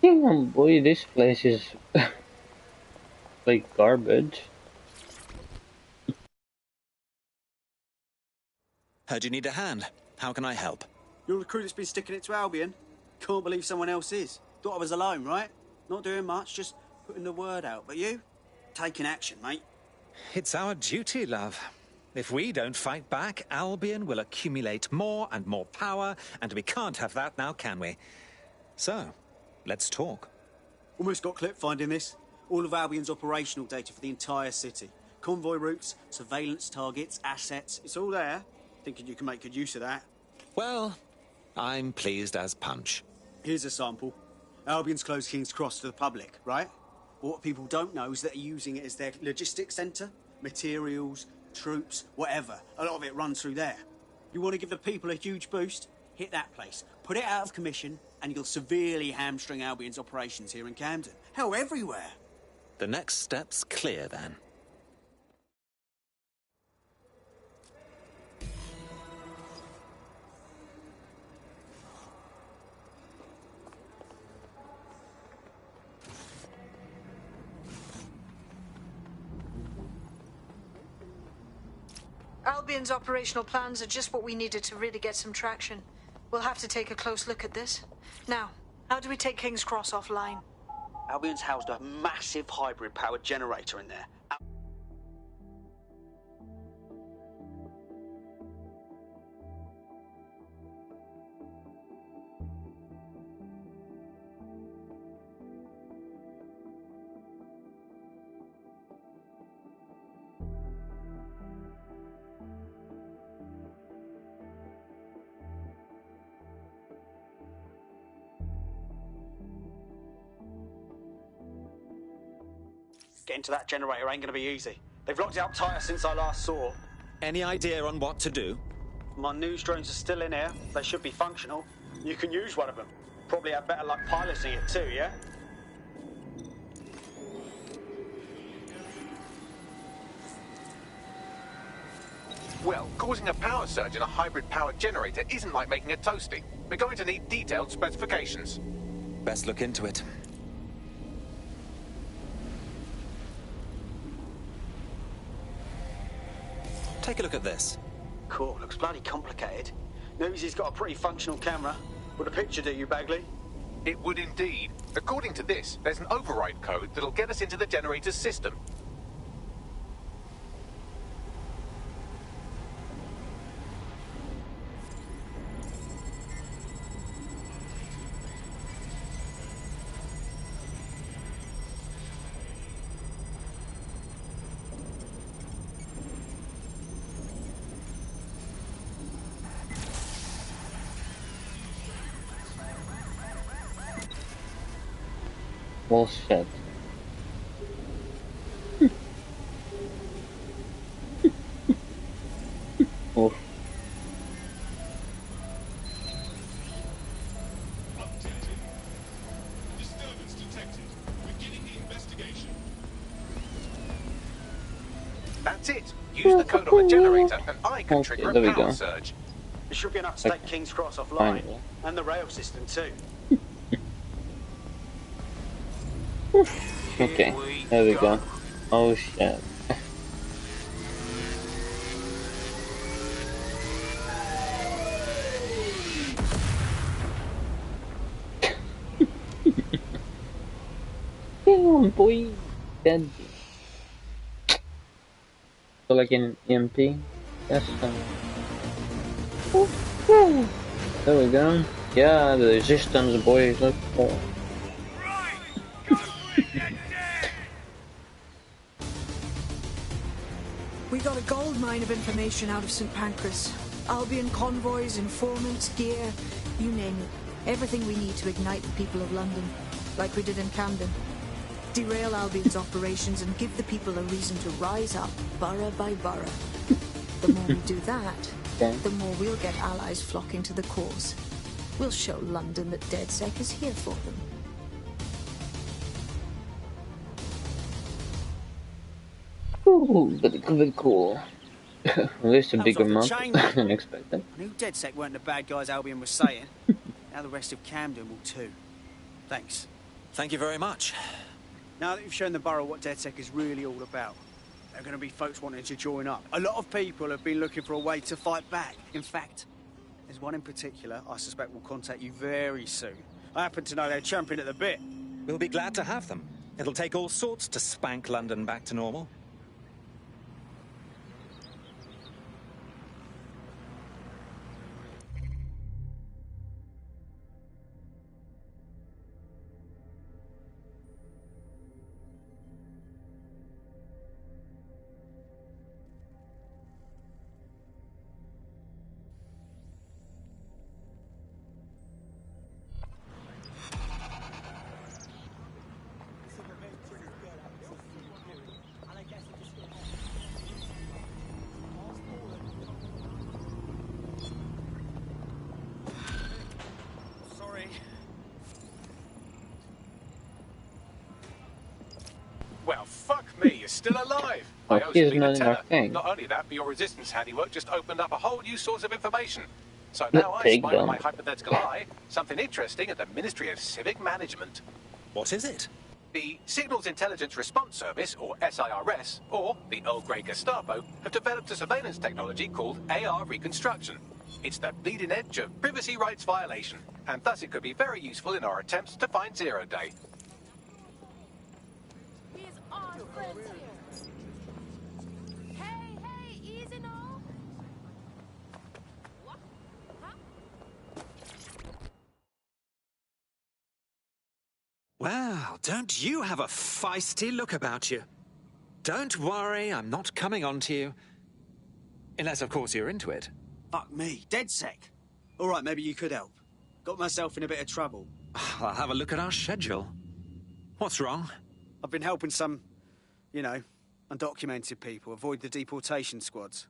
Oh boy, this place is like garbage. Heard you need a hand. How can I help? You're the crew that's been sticking it to Albion. Can't believe someone else is. Thought I was alone, right? Not doing much, just putting the word out. But you? Taking action, mate. It's our duty, love. If we don't fight back, Albion will accumulate more and more power, and we can't have that now, can we? So, let's talk. Almost got clipped finding this. All of Albion's operational data for the entire city. Convoy routes, surveillance targets, assets. It's all there. Thinking you can make good use of that. Well, I'm pleased as punch. Here's a sample. Albion's closed King's Cross to the public, right? But what people don't know is that they're using it as their logistics centre. Materials, troops, whatever. A lot of it runs through there. You want to give the people a huge boost? Hit that place. Put it out of commission, and you'll severely hamstring Albion's operations here in Camden. Hell, everywhere. The next step's clear, then. Albion's operational plans are just what we needed to really get some traction. We'll have to take a close look at this. Now, how do we take King's Cross offline? Albion's housed a massive hybrid-powered generator in there. Getting to that generator ain't gonna be easy. They've locked it up tighter since I last saw. Any idea on what to do? My news drones are still in here. They should be functional. You can use one of them. Probably have better luck piloting it too, yeah? Well, causing a power surge in a hybrid-powered generator isn't like making a toasty. We're going to need detailed specifications. Best look into it. Take a look at this. Cool, looks bloody complicated. Nosy's got a pretty functional camera. Would a picture do you, Bagley? It would indeed. According to this, there's an override code that'll get us into the generator's system. Bullshit. Oof. Disturbance detected. Beginning the investigation. That's it. Use the code on the generator, and I can trigger a power surge. It should be enough to take King's Cross offline, and the rail system too. Okay, there we go. Oh shit. Damn boy, dead. So like an EMP. Yes. There we go. Yeah, the resistance boys look for. We got a gold mine of information out of St. Pancras. Albion convoys, informants, gear, you name it. Everything we need to ignite the people of London, like we did in Camden. Derail Albion's operations and give the people a reason to rise up, borough by borough. The more we do that, the more we'll get allies flocking to the cause. We'll show London that DedSec is here for them. Ooh, but cool. At least a bigger map than expected. I knew DedSec weren't the bad guys Albion was saying. Now the rest of Camden will too. Thanks. Thank you very much. Now that you've shown the borough what DedSec is really all about, there are going to be folks wanting to join up. A lot of people have been looking for a way to fight back. In fact, there's one in particular I suspect will contact you very soon. I happen to know they're champing at the bit. We'll be glad to have them. It'll take all sorts to spank London back to normal. Well, fuck me, you're still alive. Oh, I owe he's Selina not in our tenner. thing. Not only that, but your resistance handiwork just opened up a whole new source of information. So now I Take spy on them. my hypothetical eye something interesting at the Ministry of Civic Management. What is it? The Signals Intelligence Response Service, or SIRS, or the Earl Grey Gestapo, have developed a surveillance technology called AR Reconstruction. It's the bleeding edge of privacy rights violation, and thus it could be very useful in our attempts to find Zero Day. Hey, easy now. Well, don't you have a feisty look about you? Don't worry, I'm not coming on to you. Unless, of course, you're into it. Fuck me, DedSec. All right, maybe you could help. Got myself in a bit of trouble. I'll have a look at our schedule. What's wrong? I've been helping some, undocumented people avoid the deportation squads.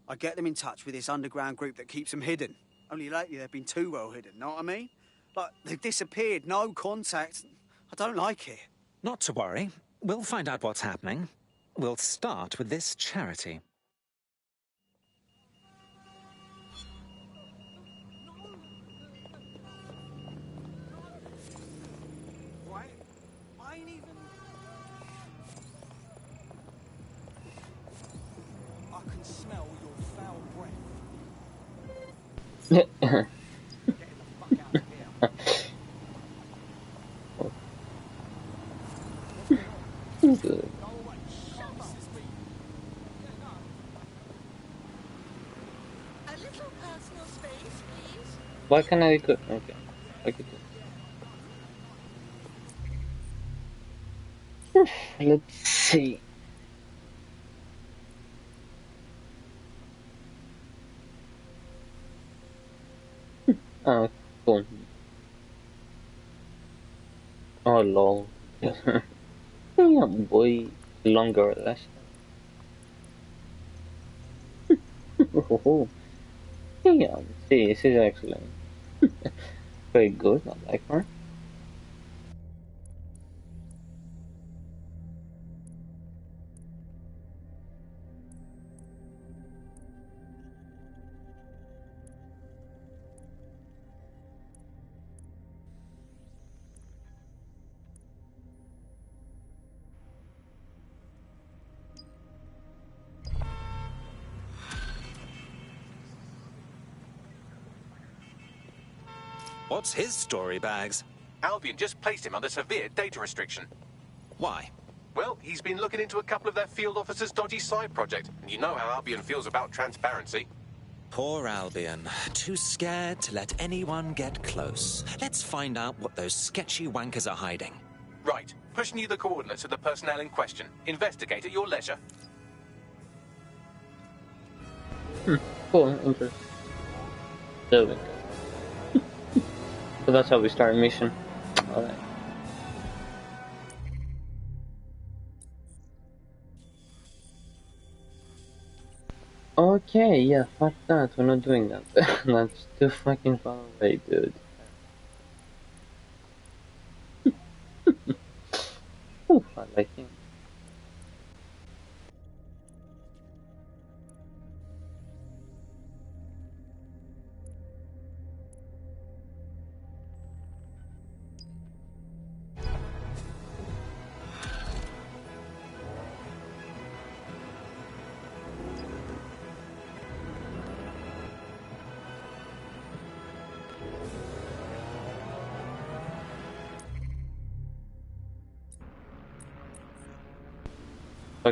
I get them in touch with this underground group that keeps them hidden. Only lately they've been too well hidden, know what I mean? Like, they've disappeared, no contact. I don't like it. Not to worry. We'll find out what's happening. We'll start with this charity. I ain't even... I can smell your foul breath. Good. A little personal space, please. Why can't I do? Okay. I could do. Let's see. Oh, cool. Oh, lol. Yeah, boy, longer or less. Yeah, see, this is excellent. Very good, I like her. What's his story, Bags? Albion just placed him under severe data restriction. Why? Well, he's been looking into a couple of their field officers' dodgy side project, and you know how Albion feels about transparency. Poor Albion. Too scared to let anyone get close. Let's find out what those sketchy wankers are hiding. Right. Pushing you the coordinates of the personnel in question. Investigate at your leisure. Cool, interesting. So, so that's how we start a mission. Alright. Okay, yeah, fuck that, we're not doing that. That's too fucking far away, dude. Ooh, I like him.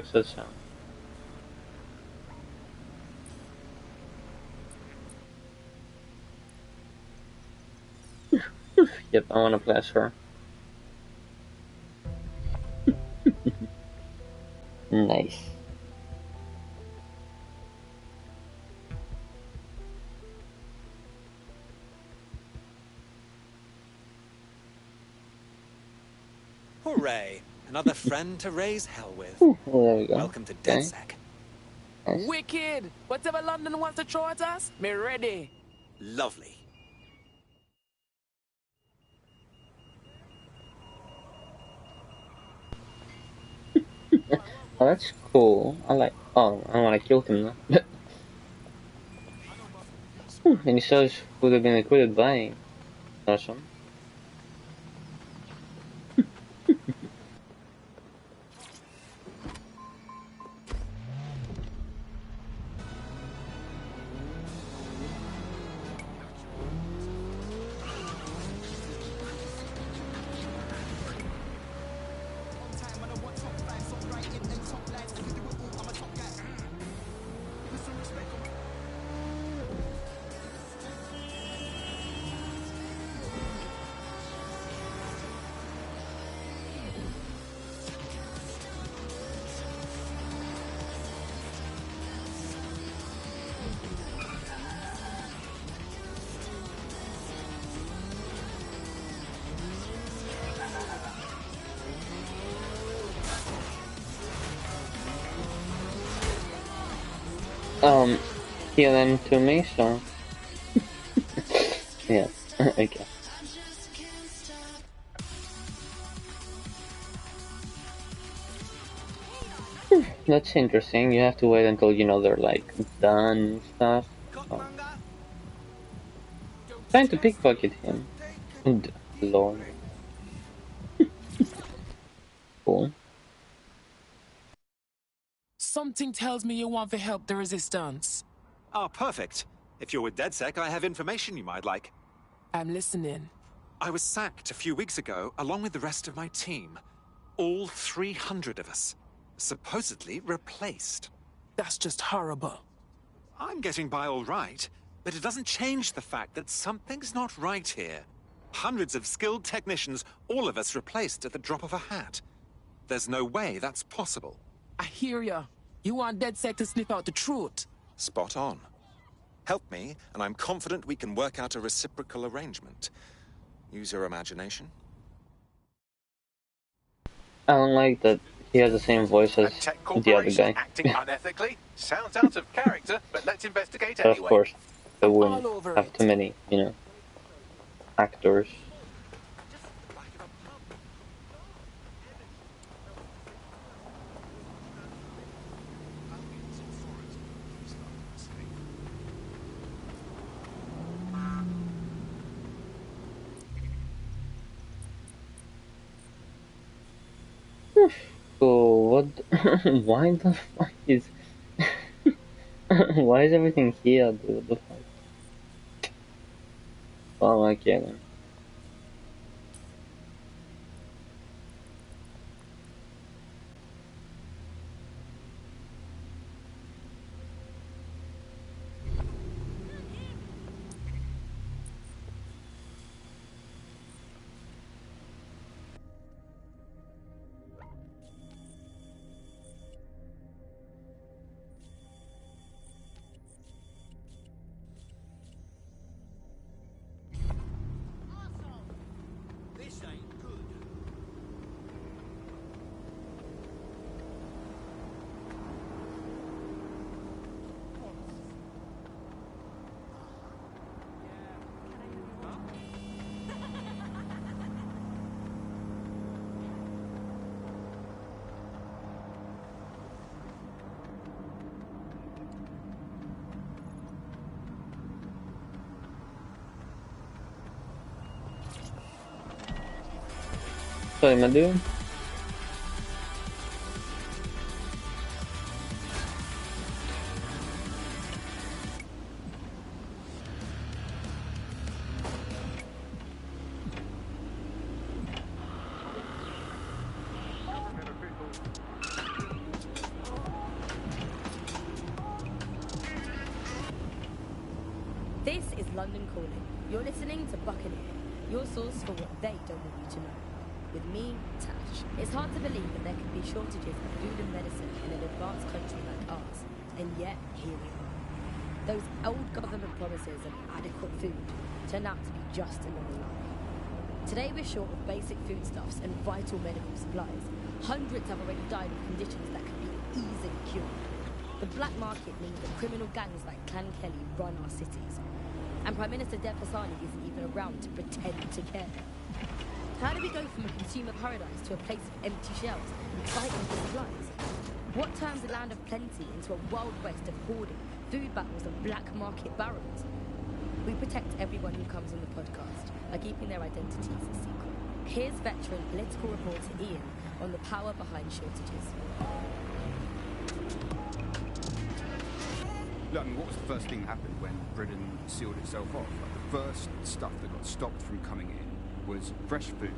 fuck's that sound? Yep, I wanna play as her. Nice. Hooray! Another friend to raise hell with. Ooh, well, there we go. Welcome to Okay. DedSec. Nice. Wicked! Whatever London wants to throw at us, me ready. Lovely. Oh, that's cool. I like. Oh, I want to kill him now. And he says would have been recruited by. Awesome. Heal them to me, so yeah, okay. That's interesting. You have to wait until you know they're like done and stuff. So. Trying to pickpocket him. Lord. Cool. Something tells me you want to help the resistance. Ah, perfect. If you're with DedSec, I have information you might like. I'm listening. I was sacked a few weeks ago, along with the rest of my team. All 300 of us. Supposedly replaced. That's just horrible. I'm getting by all right, but it doesn't change the fact that something's not right here. Hundreds of skilled technicians, all of us replaced at the drop of a hat. There's no way that's possible. I hear ya. You want DedSec to sniff out the truth. Spot on. Help me, and I'm confident we can work out a reciprocal arrangement. Use your imagination. I don't like that he has the same voice as the other guy. Acting unethically? Sounds out of character, but let's investigate But anyway. of course, they wouldn't have too many, you know, actors. So what? Why the fuck is? Why is everything here, dude? What the fuck? Oh, okay then. Sorry, my dude. calling. You're listening to Buccaneer, your source for what they don't want you to know. With me, Tash. It's hard to believe that there could be shortages of food and medicine in an advanced country like ours, and yet here we are. Those old government promises of adequate food turned out to be just another lie. Today we're short of basic foodstuffs and vital medical supplies. Hundreds have already died of conditions that could be easily cured. The black market means that criminal gangs like Clan Kelly run our cities. And Prime Minister Dev Hassani isn't even around to pretend to care. How do we go from a consumer paradise to a place of empty shelves and fighting for supplies? What turns a land of plenty into a wild west of hoarding, food battles and black market barons? We protect everyone who comes on the podcast by keeping their identities a secret. Here's veteran political reporter Ian on the power behind shortages. Look, I mean, what was the first thing that happened when Britain sealed itself off? Like, the first stuff that got stopped from coming in was fresh food.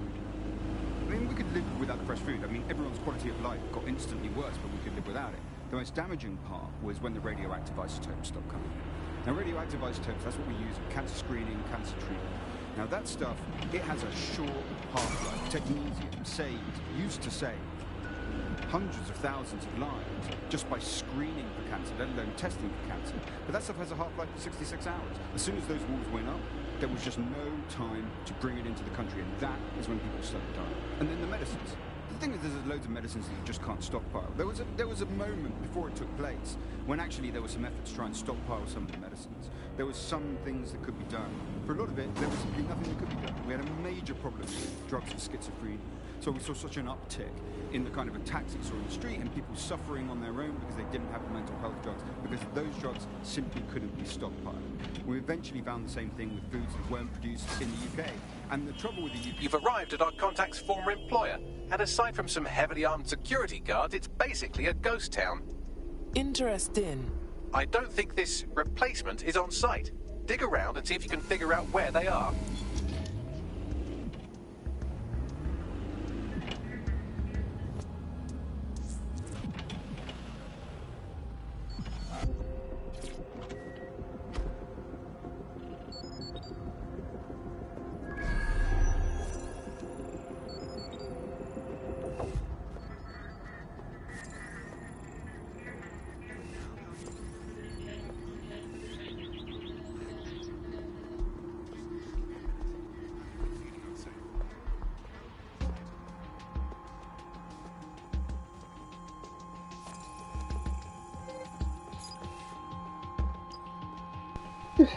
I mean, we could live without the fresh food. I mean, everyone's quality of life got instantly worse, but we could live without it. The most damaging part was when the radioactive isotopes stopped coming in. Now, radioactive isotopes, that's what we use for cancer screening, cancer treatment. Now, that stuff, it has a short half-life. Technetium used to save hundreds of thousands of lives just by screening for cancer, let alone testing for cancer. But that stuff has a half-life of 66 hours. As soon as those walls went up, there was just no time to bring it into the country, and that is when people started dying. And then the medicines. The thing is, there's loads of medicines that you just can't stockpile. There was a moment before it took place when actually there were some efforts to try and stockpile some of the medicines. There was some things that could be done. For a lot of it, there was simply nothing that could be done. We had a major problem with drugs for schizophrenia. So we saw such an uptick in the kind of attacks that you saw in the street and people suffering on their own because they didn't have the mental health drugs, because those drugs simply couldn't be stockpiled. We eventually found the same thing with foods that weren't produced in the UK. And the trouble with the UK... You've arrived at our contact's former employer, and aside from some heavily armed security guards, it's basically a ghost town. Interesting. I don't think this replacement is on site. Dig around and see if you can figure out where they are.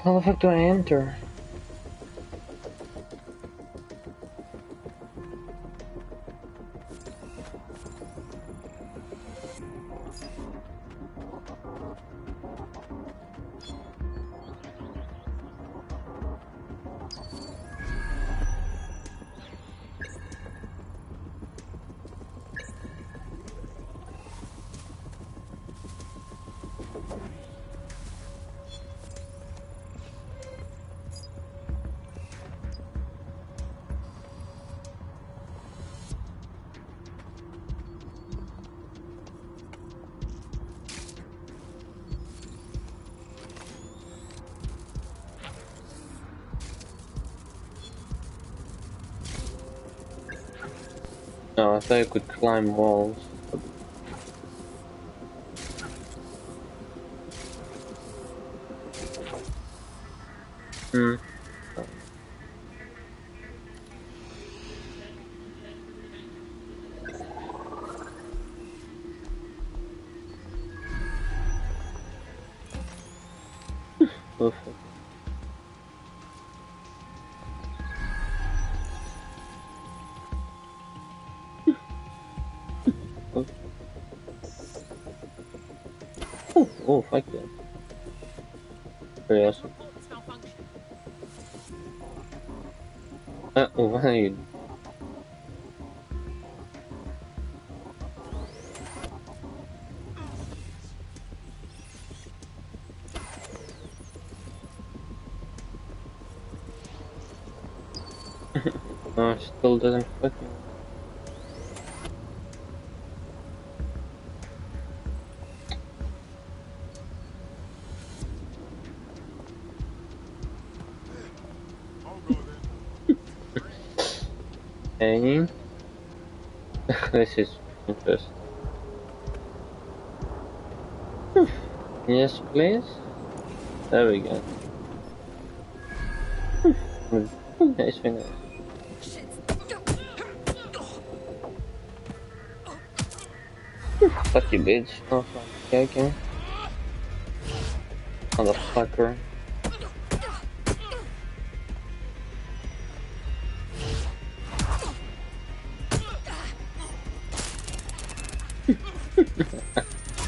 How the fuck do I enter? No, I thought I could climb walls. Hmm. Perfect. Oh, fuck yeah. Very awesome. Oh, why are you? No, it still doesn't fucking. Okay. This is interesting. Yes, please. There we go. Nice fingers. Fuck you, bitch. Oh, fuck. Okay. Motherfucker.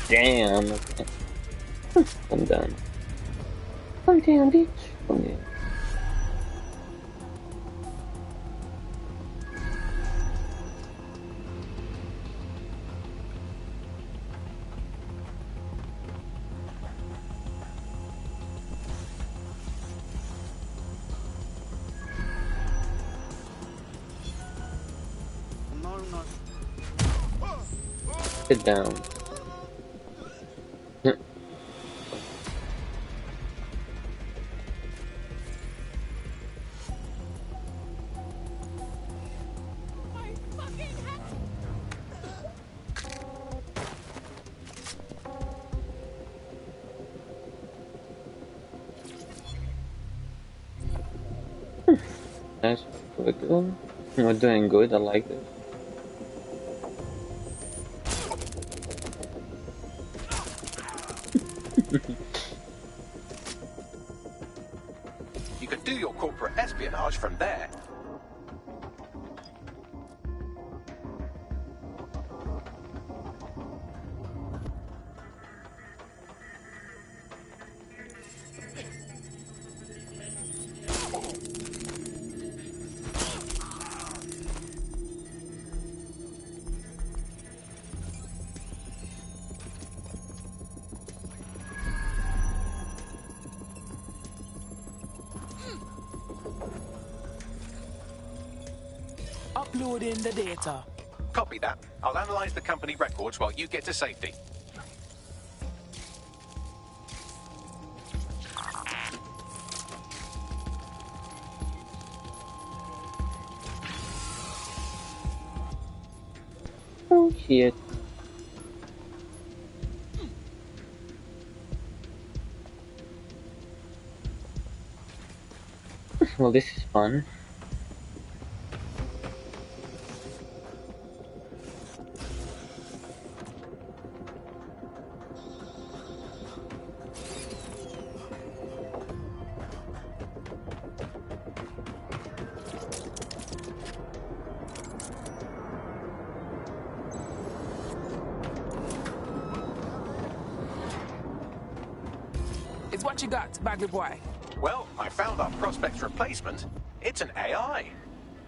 Damn. Okay. I'm done. I'm down, bitch. I'm down. Sit down. Nice. We're doing good. I like this. You can do your corporate espionage from there. Uploading the data. Copy that. I'll analyze the company records while you get to safety. Oh shit. Well, this is fun. It's what you got, Bagley boy. Well, I found our prospect's replacement. It's an AI.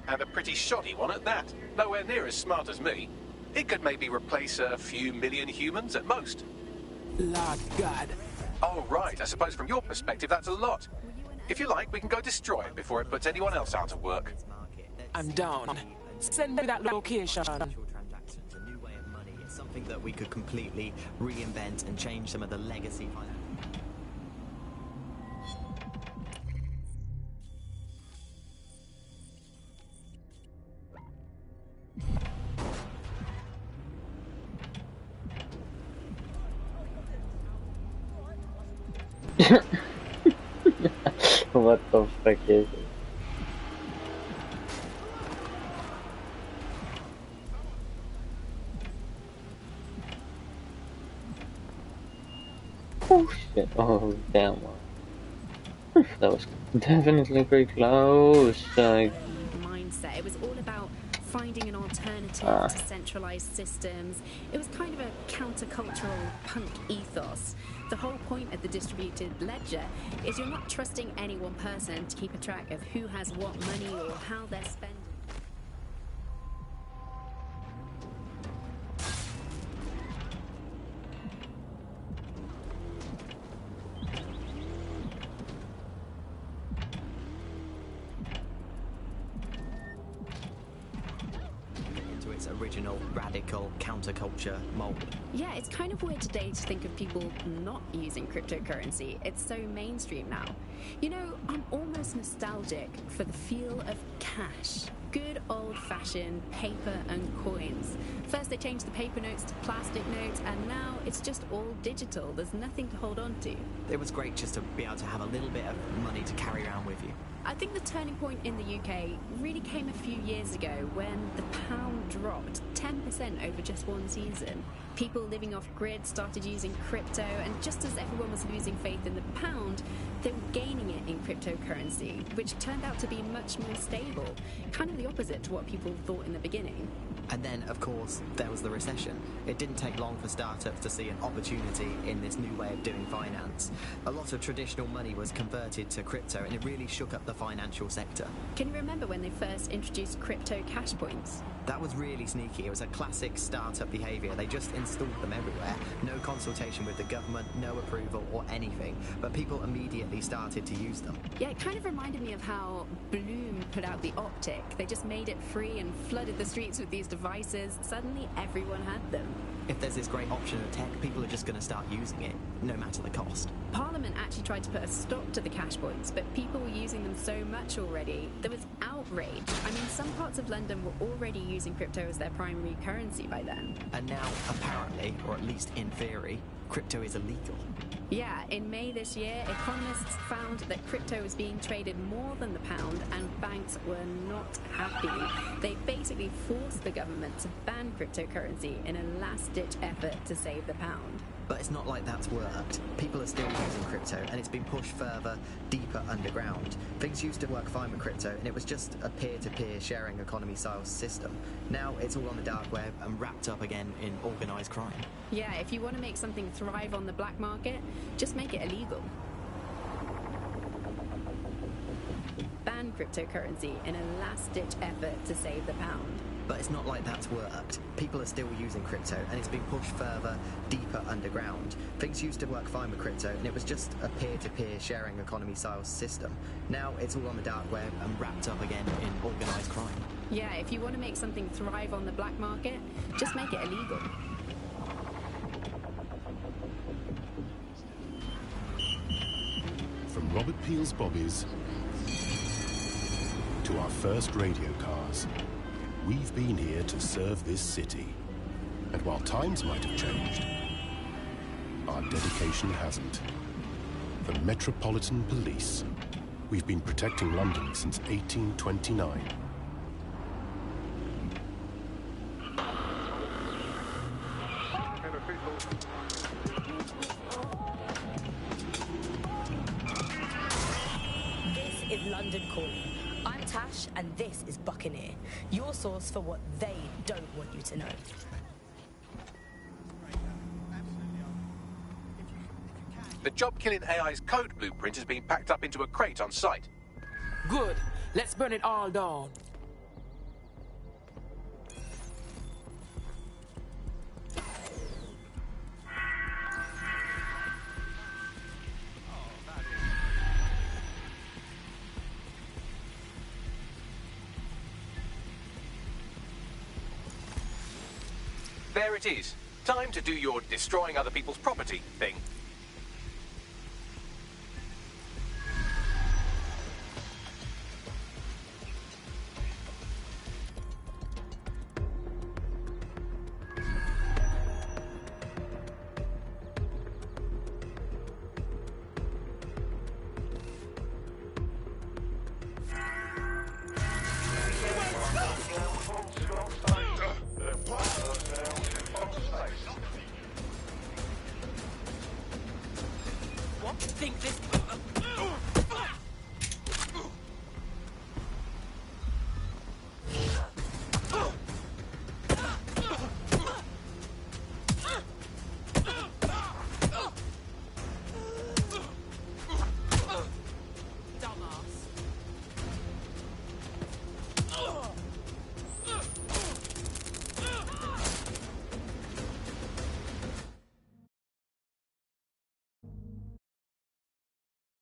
And a pretty shoddy one at that. Nowhere near as smart as me. It could maybe replace a few million humans at most. Lord God. Oh, right. I suppose from your perspective, that's a lot. If you like, we can go destroy it before it puts anyone else out of work. I'm down. Send me that location. It's something that we could completely reinvent and change some of the legacy finance. What the fuck is it? Oh shit, oh damn. That was definitely pretty close. Mindset. It was all about finding an alternative to centralized systems. It was kind of a countercultural punk ethos. The whole point of the distributed ledger is you're not trusting any one person to keep a track of who has what money or how they're spending. Original, radical, counterculture mold. Yeah, it's kind of weird today to think of people not using cryptocurrency. It's so mainstream now. You know, I'm almost nostalgic for the feel of cash. Good old-fashioned paper and coins. First they changed the paper notes to plastic notes, and now it's just all digital. There's nothing to hold on to. It was great just to be able to have a little bit of money to carry around with you. I think the turning point in the UK really came a few years ago when the pound dropped 10% over just one season. People living off grid started using crypto, and just as everyone was losing faith in the pound, they were gaining it in cryptocurrency, which turned out to be much more stable. Kind of the opposite to what people thought in the beginning. And then, of course, there was the recession. It didn't take long for startups to see an opportunity in this new way of doing finance. A lot of traditional money was converted to crypto, and it really shook up the financial sector. Can you remember when they first introduced crypto cash points? That was really sneaky. It was a classic startup behaviour. They just installed them everywhere. No consultation with the government, no approval or anything. But people immediately started to use them. Yeah, it kind of reminded me of how Bloom put out the Optic. They just made it free and flooded the streets with these devices. Suddenly everyone had them. If there's this great option of tech, people are just going to start using it, no matter the cost. Parliament actually tried to put a stop to the cash points, but people were using them so much already. There was outrage. I mean, some parts of London were already using crypto as their primary currency by then. And now, apparently, or at least in theory, crypto is illegal. Yeah, in May this year, economists found that crypto was being traded more than the pound, and banks were not happy. They basically forced the government to ban cryptocurrency in a last-ditch effort to save the pound. But it's not like that's worked. People are still using crypto, and it's been pushed further, deeper underground. Things used to work fine with crypto, and it was just a peer-to-peer sharing economy-style system. Now it's all on the dark web and wrapped up again in organised crime. Yeah, if you want to make something thrive on the black market, just make it illegal. Ban cryptocurrency in a last-ditch effort to save the pound. But it's not like that's worked. People are still using crypto, and it's been pushed further, deeper underground. Things used to work fine with crypto, and it was just a peer-to-peer sharing economy-style system. Now it's all on the dark web and wrapped up again in organised crime. Yeah, if you want to make something thrive on the black market, just make it illegal. From Robert Peel's Bobbies to our first radio cars, we've been here to serve this city. And while times might have changed, our dedication hasn't. The Metropolitan Police. We've been protecting London since 1829. This is London Calling. I'm Tash, and this is Buccaneer, your source for what they don't want you to know. The job-killing AI's code blueprint has been packed up into a crate on site. Good. Let's burn it all down. There it is. Time to do your destroying other people's property thing. What? Think this...